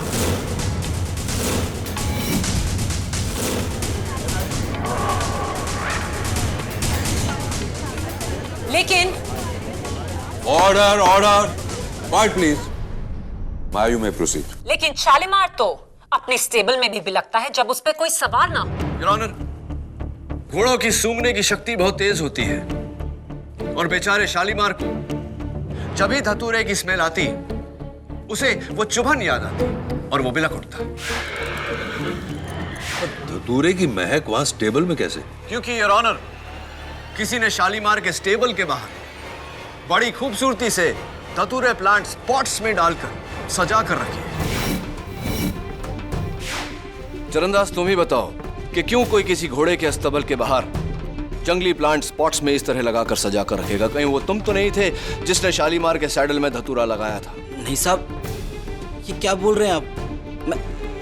लेकिन ऑर्डर ऑर्डर, क्वाइट प्लीज। मायू में प्रोसीड। लेकिन शालीमार तो अपने स्टेबल में भी बिलखता है जब उस पर कोई सवार ना हो। योर ऑनर, घोड़ों की सूंघने की शक्ति बहुत तेज होती है और बेचारे शालीमार को जब ही धतूरे की स्मेल आती उसे वो चुभन याद आती और वो बिलख उठता। धतूरे की महक वहां स्टेबल में कैसे? क्योंकि योर ऑनर, किसी ने शालीमार के स्टेबल के बाहर बड़ी खूबसूरती से धतूरे प्लांट्स पॉट्स में डालकर सजा कर रखे। चरणदास, तुम ही बताओ कि क्यों कोई किसी घोड़े के अस्तबल के बाहर जंगली प्लांट्स पॉट्स में इस तरह लगाकर सजा कर रखेगा? कहीं वो तुम तो नहीं थे जिसने शालीमार के सैडल में धतूरा लगाया था? नहीं साहब, ये क्या बोल रहे हैं आप?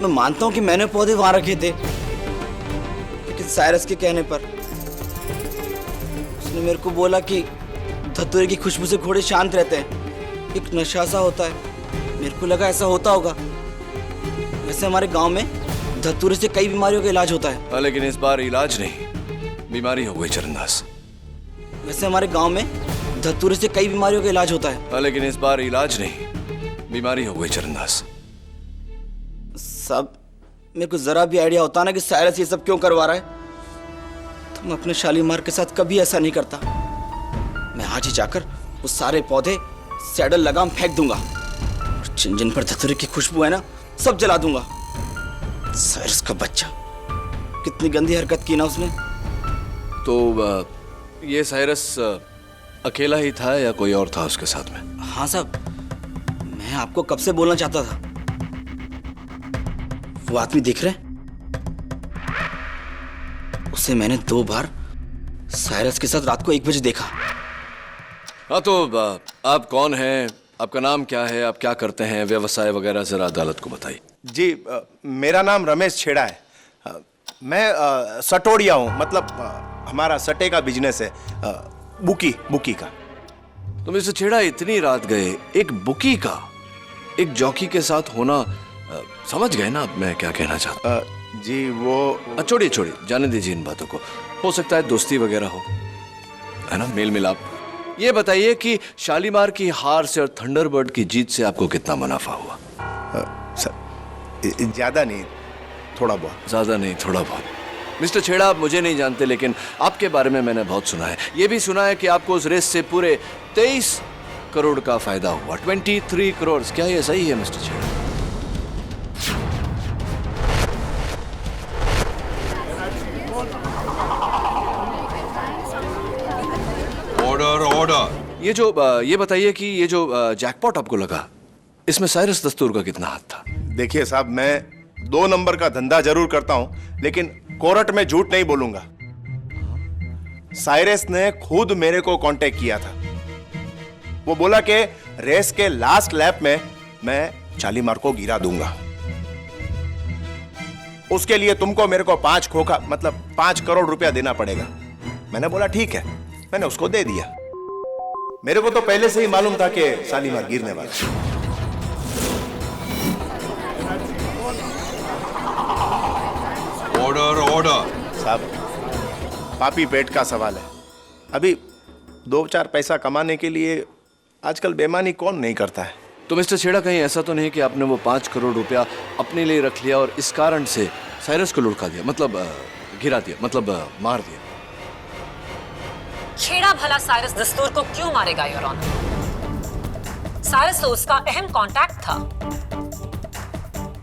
मैं मानता हूं कि मैंने पौधे वहां रखे थे, लेकिन साइरस के कहने पर उसने मेरे को बोला कि धतूरे की खुशबू से घोड़े शांत रहते हैं, एक नशा सा होता है। मेरे को लगा ऐसा होता होगा। वैसे हमारे गांव में धतूरे से कई बीमारियों का इलाज होता है। लेकिन इस बार इलाज नहीं, बीमारी हो गई चरणदास। वैसे हमारे गांव में धतूरे से कई बीमारियों का इलाज होता है। लेकिन इस बार इलाज नहीं, बीमारी हो गई चरणदास। सब मेरे को जरा भी आइडिया होता ना कि साइरस ये सब क्यों करवा रहा है, तो मैं अपने शालीमार के साथ कभी ऐसा नहीं करता। मैं आज ही जाकर वो सारे पौधे सैडल लगाम फेंक दूंगा और जिन जिन पर धतूरे की खुशबू है ना, सब जला दूंगा। साइरस का बच्चा, कितनी गंदी हरकत की ना उसने। तो ये साइरस अकेला ही था या कोई और था उसके साथ में? हाँ साहब, मैं आपको कब से बोलना चाहता था। वो आदमी दिख रहे, उसे मैंने 2 बार साइरस के साथ रात को 1 बजे देखा। हाँ, तो आप कौन हैं, आपका नाम क्या है, आप क्या करते हैं, व्यवसाय वगैरह जरा अदालत को बताइए। जी, मेरा नाम रमेश छेड़ा है। मैं सटोड़िया हूँ, मतलब हमारा सटे का बिजनेस है, बुकी का। तो मिस्टर छेड़ा, इतनी रात गए एक बुकी का एक जॉकी के साथ होना, समझ गए ना अब मैं क्या कहना चाहता? जी वो छोड़िए, जाने दीजिए इन बातों को। हो सकता है दोस्ती वगैरह हो, है ना, मेल मिलाप। ये बताइए कि शालीमार की हार से और थंडरबर्ड की जीत से आपको कितना मुनाफा हुआ? ज्यादा नहीं, थोड़ा बहुत। ज्यादा नहीं, थोड़ा बहुत। मिस्टर छेड़ा, आप मुझे नहीं जानते, लेकिन आपके बारे में मैंने बहुत सुना है। ये भी सुना है कि आपको उस रेस से पूरे 23 करोड़ का फायदा हुआ। 23 करोड़, क्या ये सही है मिस्टर छेड़ा? ऑर्डर। ये बताइए कि ये जो जैकपॉट आपको लगा, इसमें साइरस दस्तूर का कितना हाथ था? देखिए साहब, मैं 2 नंबर का धंधा जरूर करता हूं, लेकिन कोर्ट में झूठ नहीं बोलूंगा। साइरस ने खुद मेरे को कांटेक्ट किया था। वो बोला कि रेस के लास्ट लैप में मैं शालीमार को गिरा दूंगा। उसके लिए तुमको मेरे को 5 करोड़ रुपया देना पड़ेगा। मैंने बोला ठीक है, मैंने उसको दे दिया। मेरे को तो पहले से ही मालूम था कि शालीमार गिरने वाला। ऑर्डर। साहब, पापी पेट का सवाल है। अभी 2-4 पैसा कमाने के लिए आजकल बेईमानी कौन नहीं करता है। तो मिस्टर छेड़ा, कहीं ऐसा तो नहीं कि आपने वो 5 करोड़ रुपया अपने लिए रख लिया और इस कारण से साइरस को लुढ़का दिया, मतलब गिरा दिया, मतलब मार दिया? छेड़ा भला साइरस दस्तूर को क्यों मारेगा योर ऑनर? साइरस तो उसका अहम कांटेक्ट था।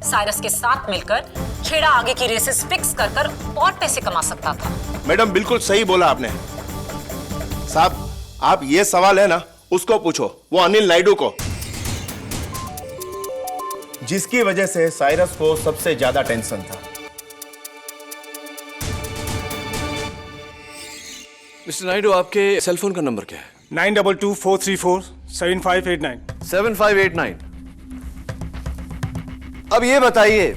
साइरस के साथ मिलकर छेड़ा आगे की रेसेस फिक्स कर कर और पैसे कमा सकता था। मैडम बिल्कुल सही बोला आपने। साहब, आप ये सवाल है ना उसको पूछो, वो अनिल नायडू को, जिसकी वजह से साइरस को सबसे ज्यादा टेंशन था। मिस्टर नायडू, आपके सेल फोन का नंबर क्या है? 9224347589। 7589। अब ये बताइए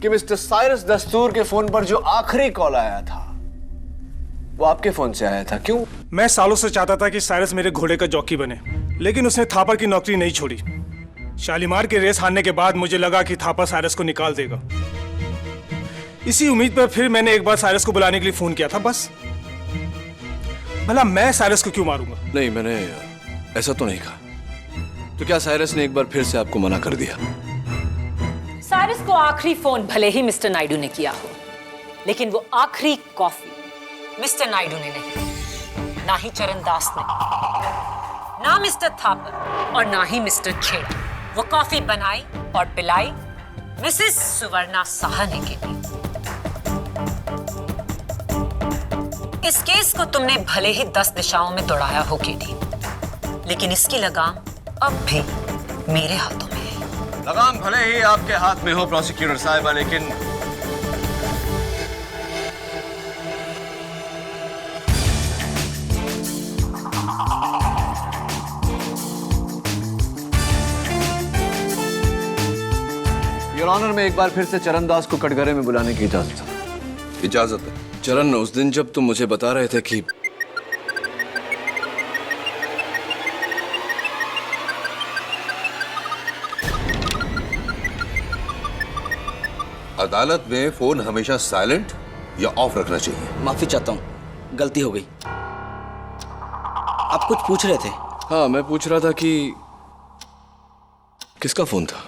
कि मिस्टर साइरस दस्तूर के फोन पर जो आखिरी कॉल आया था वो आपके फोन से आया था, क्यों? मैं सालों से चाहता था कि साइरस मेरे घोड़े का जॉकी बने, लेकिन उसने थापर की नौकरी नहीं छोड़ी। शालीमार के रेस हारने के बाद मुझे लगा कि थापर साइरस को निकाल देगा। इसी उम्मीद पर फिर मैंने एक बार साइरस को बुलाने के लिए फोन किया था, बस। भला मैं साइरस को क्यों मारूंगा? नहीं, मैंने ऐसा तो नहीं कहा। तो क्या साइरस ने एक बार फिर से आपको मना कर दिया? साइरस को आखिरी फोन भले ही मिस्टर नायडू ने किया हो, लेकिन वो आखिरी कॉफी मिस्टर नायडू ने नहीं, ना ही चरण दास ने, ना मिस्टर थापर और ना ही मिस्टर छेड़ा। वो कॉफी बनाई और पिलाई मिसेस सुवर्णा साहनी के लिए। इस केस को तुमने भले ही 10 दिशाओं में दौड़ाया हो केडी, लेकिन इसकी लगाम अब भी मेरे हाथों में है। लगाम भले ही आपके हाथ में हो प्रोसिक्यूटर साहिबा, लेकिन योर ऑनर में एक बार फिर से चरण दास को कटघरे में बुलाने की इजाजत है। इजाजत है। चरण, उस दिन जब तुम मुझे बता रहे थे कि अदालत में फोन हमेशा साइलेंट या ऑफ रखना चाहिए। माफी चाहता हूँ, गलती हो गई। आप कुछ पूछ रहे थे? हाँ, मैं पूछ रहा था कि किसका फोन था?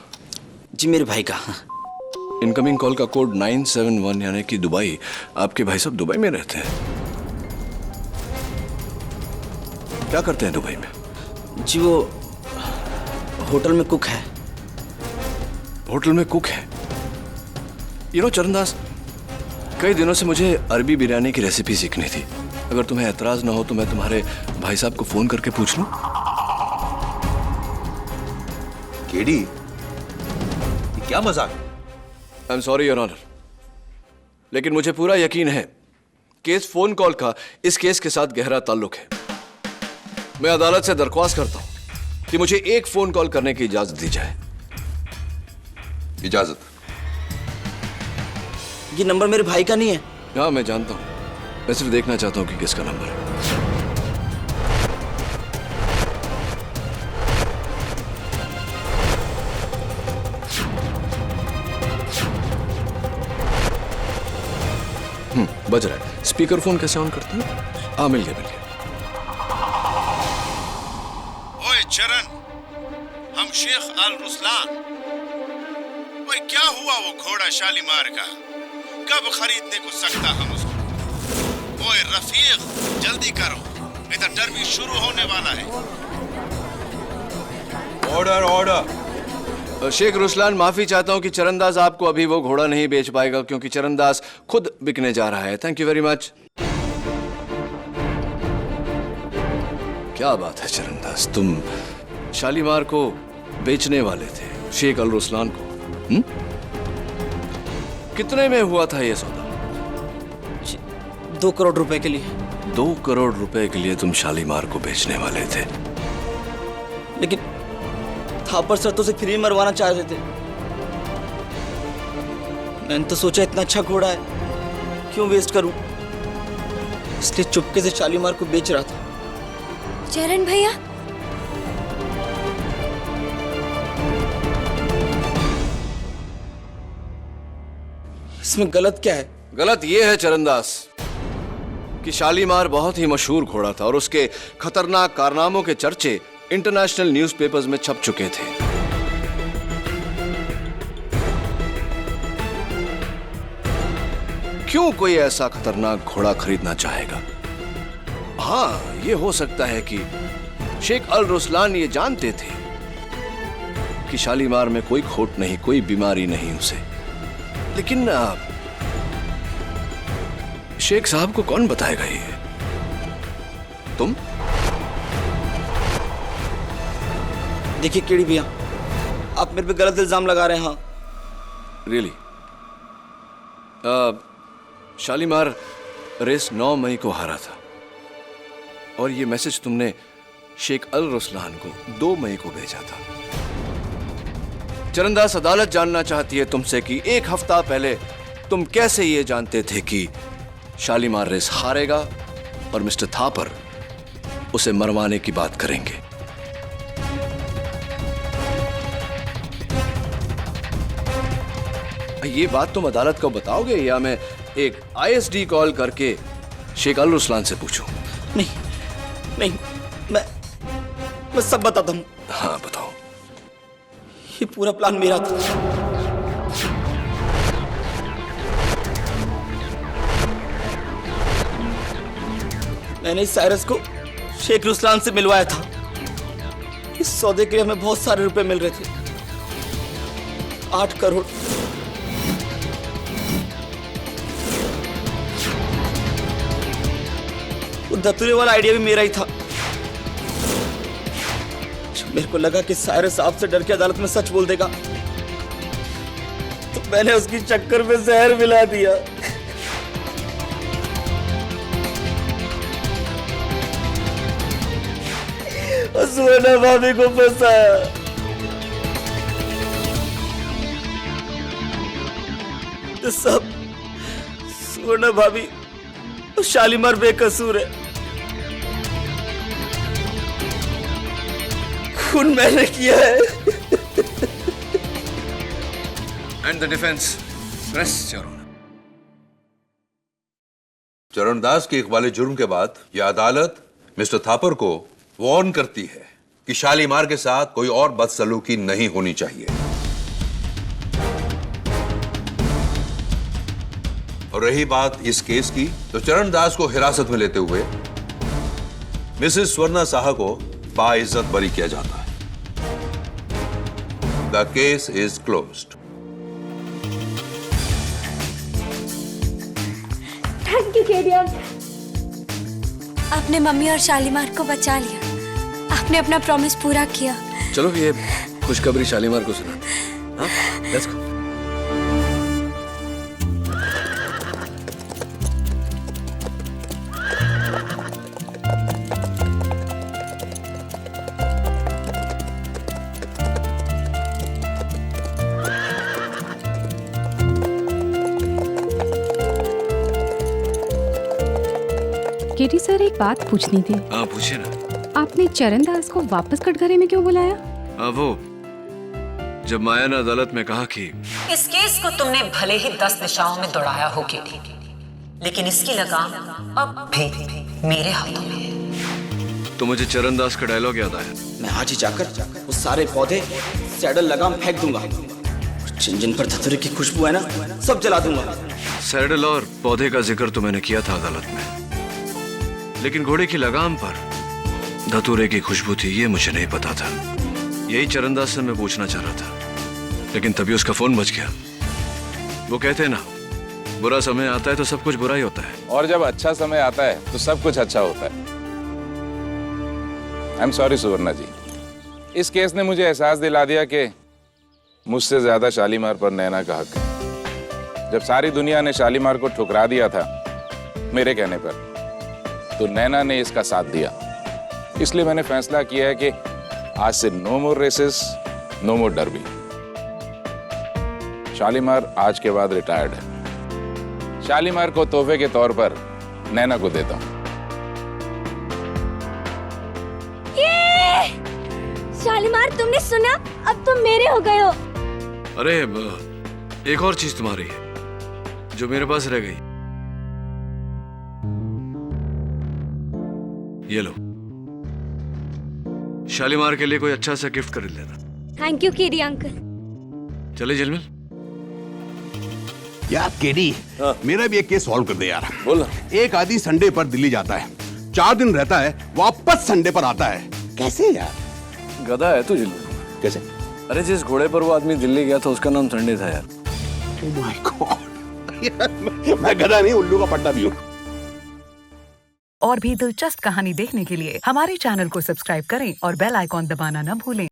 जी, मेरे भाई का। इनकमिंग कॉल का कोड 971, यानी कि दुबई। आपके भाई साहब दुबई में रहते हैं? क्या करते हैं दुबई में? जी, वो होटल में कुक है। होटल में कुक है? चरणदास, कई दिनों से मुझे अरबी बिरयानी की रेसिपी सीखनी थी। अगर तुम्हें एतराज ना हो तो मैं तुम्हारे भाई साहब को फोन करके पूछ लूं? केडी, क्या मजाक? I am sorry your honour, लेकिन मुझे पूरा यकीन है कि इस फोन कॉल का इस केस के साथ गहरा ताल्लुक है। मैं अदालत से दरख्वास्त करता हूं कि मुझे एक फोन कॉल करने की इजाजत दी जाए। इजाजत? ये नंबर मेरे भाई का नहीं है। हाँ, मैं जानता हूं। मैं सिर्फ देखना चाहता हूं कि किसका नंबर है। बज रहा है। स्पीकर फोन कैसे ऑन करते हैं? हाँ, मिल गया। ओए चरण, हम शेख आल रुसलान। ओए, क्या हुआ वो घोड़ा शालीमार का? कब खरीदने को सकता हम उसको? ओए रफीक, जल्दी करो, इधर डर्बी शुरू होने वाला है। Order, order. शेख रुसलान, माफी चाहता हूं कि चरणदास आपको अभी वो घोड़ा नहीं बेच पाएगा, क्योंकि चरणदास खुद बिकने जा रहा है। Thank you very much. क्या बात है चरणदास, तुम शालीमार को बेचने वाले थे शेख अल रुसलान को? कितने में हुआ था ये सौदा? 2 करोड़ रुपए के लिए। 2 करोड़ रुपए के लिए तुम शालीमार को बेचने वाले थे? लेकिन थापर सर तो उसे फ्री मरवाना चाह रहे थे। मैंने तो सोचा इतना अच्छा घोड़ा है, क्यों वेस्ट करूं, इसलिए चुपके से शालीमार को बेच रहा था। चरण भैया, इसमें गलत क्या है? गलत ये है चरणदास कि शालीमार बहुत ही मशहूर घोड़ा था और उसके खतरनाक कारनामों के चर्चे इंटरनेशनल न्यूज़पेपर्स में छप चुके थे। क्यों कोई ऐसा खतरनाक घोड़ा खरीदना चाहेगा? हाँ, ये हो सकता है कि शेख अल रुसलान ये जानते थे कि शालीमार में कोई खोट नहीं, कोई बीमारी नहीं उसे। लेकिन शेख साहब को कौन बताएगा ये? तुम? देखिए केडी भैया, आप मेरे पे गलत इल्जाम लगा रहे हैं। हाँ रियली? शालीमार रेस 9 मई को हारा था और ये मैसेज तुमने शेख अल रुसलान को 2 मई को भेजा था। चरणदास, अदालत जानना चाहती है तुमसे कि 1 हफ्ता पहले तुम कैसे ये जानते थे कि शालीमार रेस हारेगा और मिस्टर थापर उसे मरवाने की बात करेंगे। ये बात तुम अदालत को बताओगे या मैं एक ISD कॉल करके शेख अल रुसलान से पूछूं? नहीं, मैं सब बताता हूँ। हाँ बताओ। ये पूरा प्लान मेरा था। मैंने साइरस को शेख रुसलान से मिलवाया था। इस सौदे के लिए हमें बहुत सारे रुपए मिल रहे थे, 8 करोड़। वो धतूरे वाला आइडिया भी मेरा ही था। जब मेरे को लगा कि साइरस आपसे डर के अदालत में सच बोल देगा, तो मैंने उसकी चक्कर में जहर मिला दिया। और सुवर्णा भाभी को फंसाया। तो सब सुवर्णा भाभी और शालीमार बेकसूर है। खून मैंने किया है। And the defence rest your honour. Charandas के इकबाल जुर्म के बाद यह अदालत मिस्टर थापर को वार्न करती है कि शालीमार के साथ कोई और बदसलूकी नहीं होनी चाहिए। और रही बात इस केस की, तो चरणदास को हिरासत में लेते हुए मिसेस स्वर्णा साहा को बाइज्जत बरी किया जाता है। The case is closed. Thank you KD. आपने मम्मी और शालीमार को बचा लिया। आपने अपना प्रॉमिस पूरा किया। चलो ये खुशखबरी शालीमार को सुनाते हैं। हाँ, लेट्स गो। केडी सर, एक बात पूछनी थी। हाँ पूछिए ना। आपने चरणदास को वापस कटघरे में क्यों बुलाया? वो जब माया ने अदालत में कहा कि इस केस को तुमने भले ही 10 दिशाओं में दौड़ाया हो केडी, लेकिन इसकी लगाम अब भी मेरे हाथों में है। तो मुझे चरणदास का डायलॉग याद आया। मैं आज ही जाकर वो सारे पौधे सैडल लगाम फेंक दूंगा। जिन जिन पर धतूरे की खुशबू है ना, सब जला दूंगा। सैडल और पौधे का जिक्र तो मैंने किया था अदालत में, लेकिन घोड़े की लगाम पर धतूरे की खुशबू थी ये मुझे नहीं पता था। यही चरणदास से मैं पूछना चाह रहा था, लेकिन तभी उसका फोन बज गया। वो कहते हैं ना, बुरा समय आता है तो सब कुछ बुरा ही होता है, और जब अच्छा समय आता है तो सब कुछ अच्छा होता है। आई एम सॉरी सुवर्णा जी, इस केस ने मुझे एहसास दिला दिया कि मुझसे ज्यादा शालीमार पर नैना का हक है। जब सारी दुनिया ने शालीमार को ठुकरा दिया था मेरे कहने पर, तो नैना ने इसका साथ दिया। इसलिए मैंने फैसला किया है कि आज से नो मोर रेसेस, नो मोर डर्बी। शालीमार आज के बाद रिटायर्ड है। शालीमार को तोहफे के तौर पर नैना को देता हूं। शालीमार, तुमने सुना? अब तुम मेरे हो गए हो। अरे एक और चीज तुम्हारी है जो मेरे पास रह गई। ये लो, शालीमार के लिए कोई अच्छा सा गिफ्ट खरीद लेना। Thank you KD uncle. चले झिलमिल। यार केडी, मेरा भी एक केस सॉल्व कर दे यार। बोल। एक आदमी संडे पर दिल्ली जाता है, 4 दिन रहता है, वापस संडे पर आता है। कैसे यार? गधा है तू झिलमिल। कैसे? अरे जिस घोड़े पर वो आदमी दिल्ली गया था उसका नाम संडे था यार। Oh my God। मैं गधा नहीं, उल्लू का पट्टा भी हूँ। और भी दिलचस्प कहानी देखने के लिए हमारे चैनल को सब्सक्राइब करें और बेल आइकॉन दबाना न भूलें।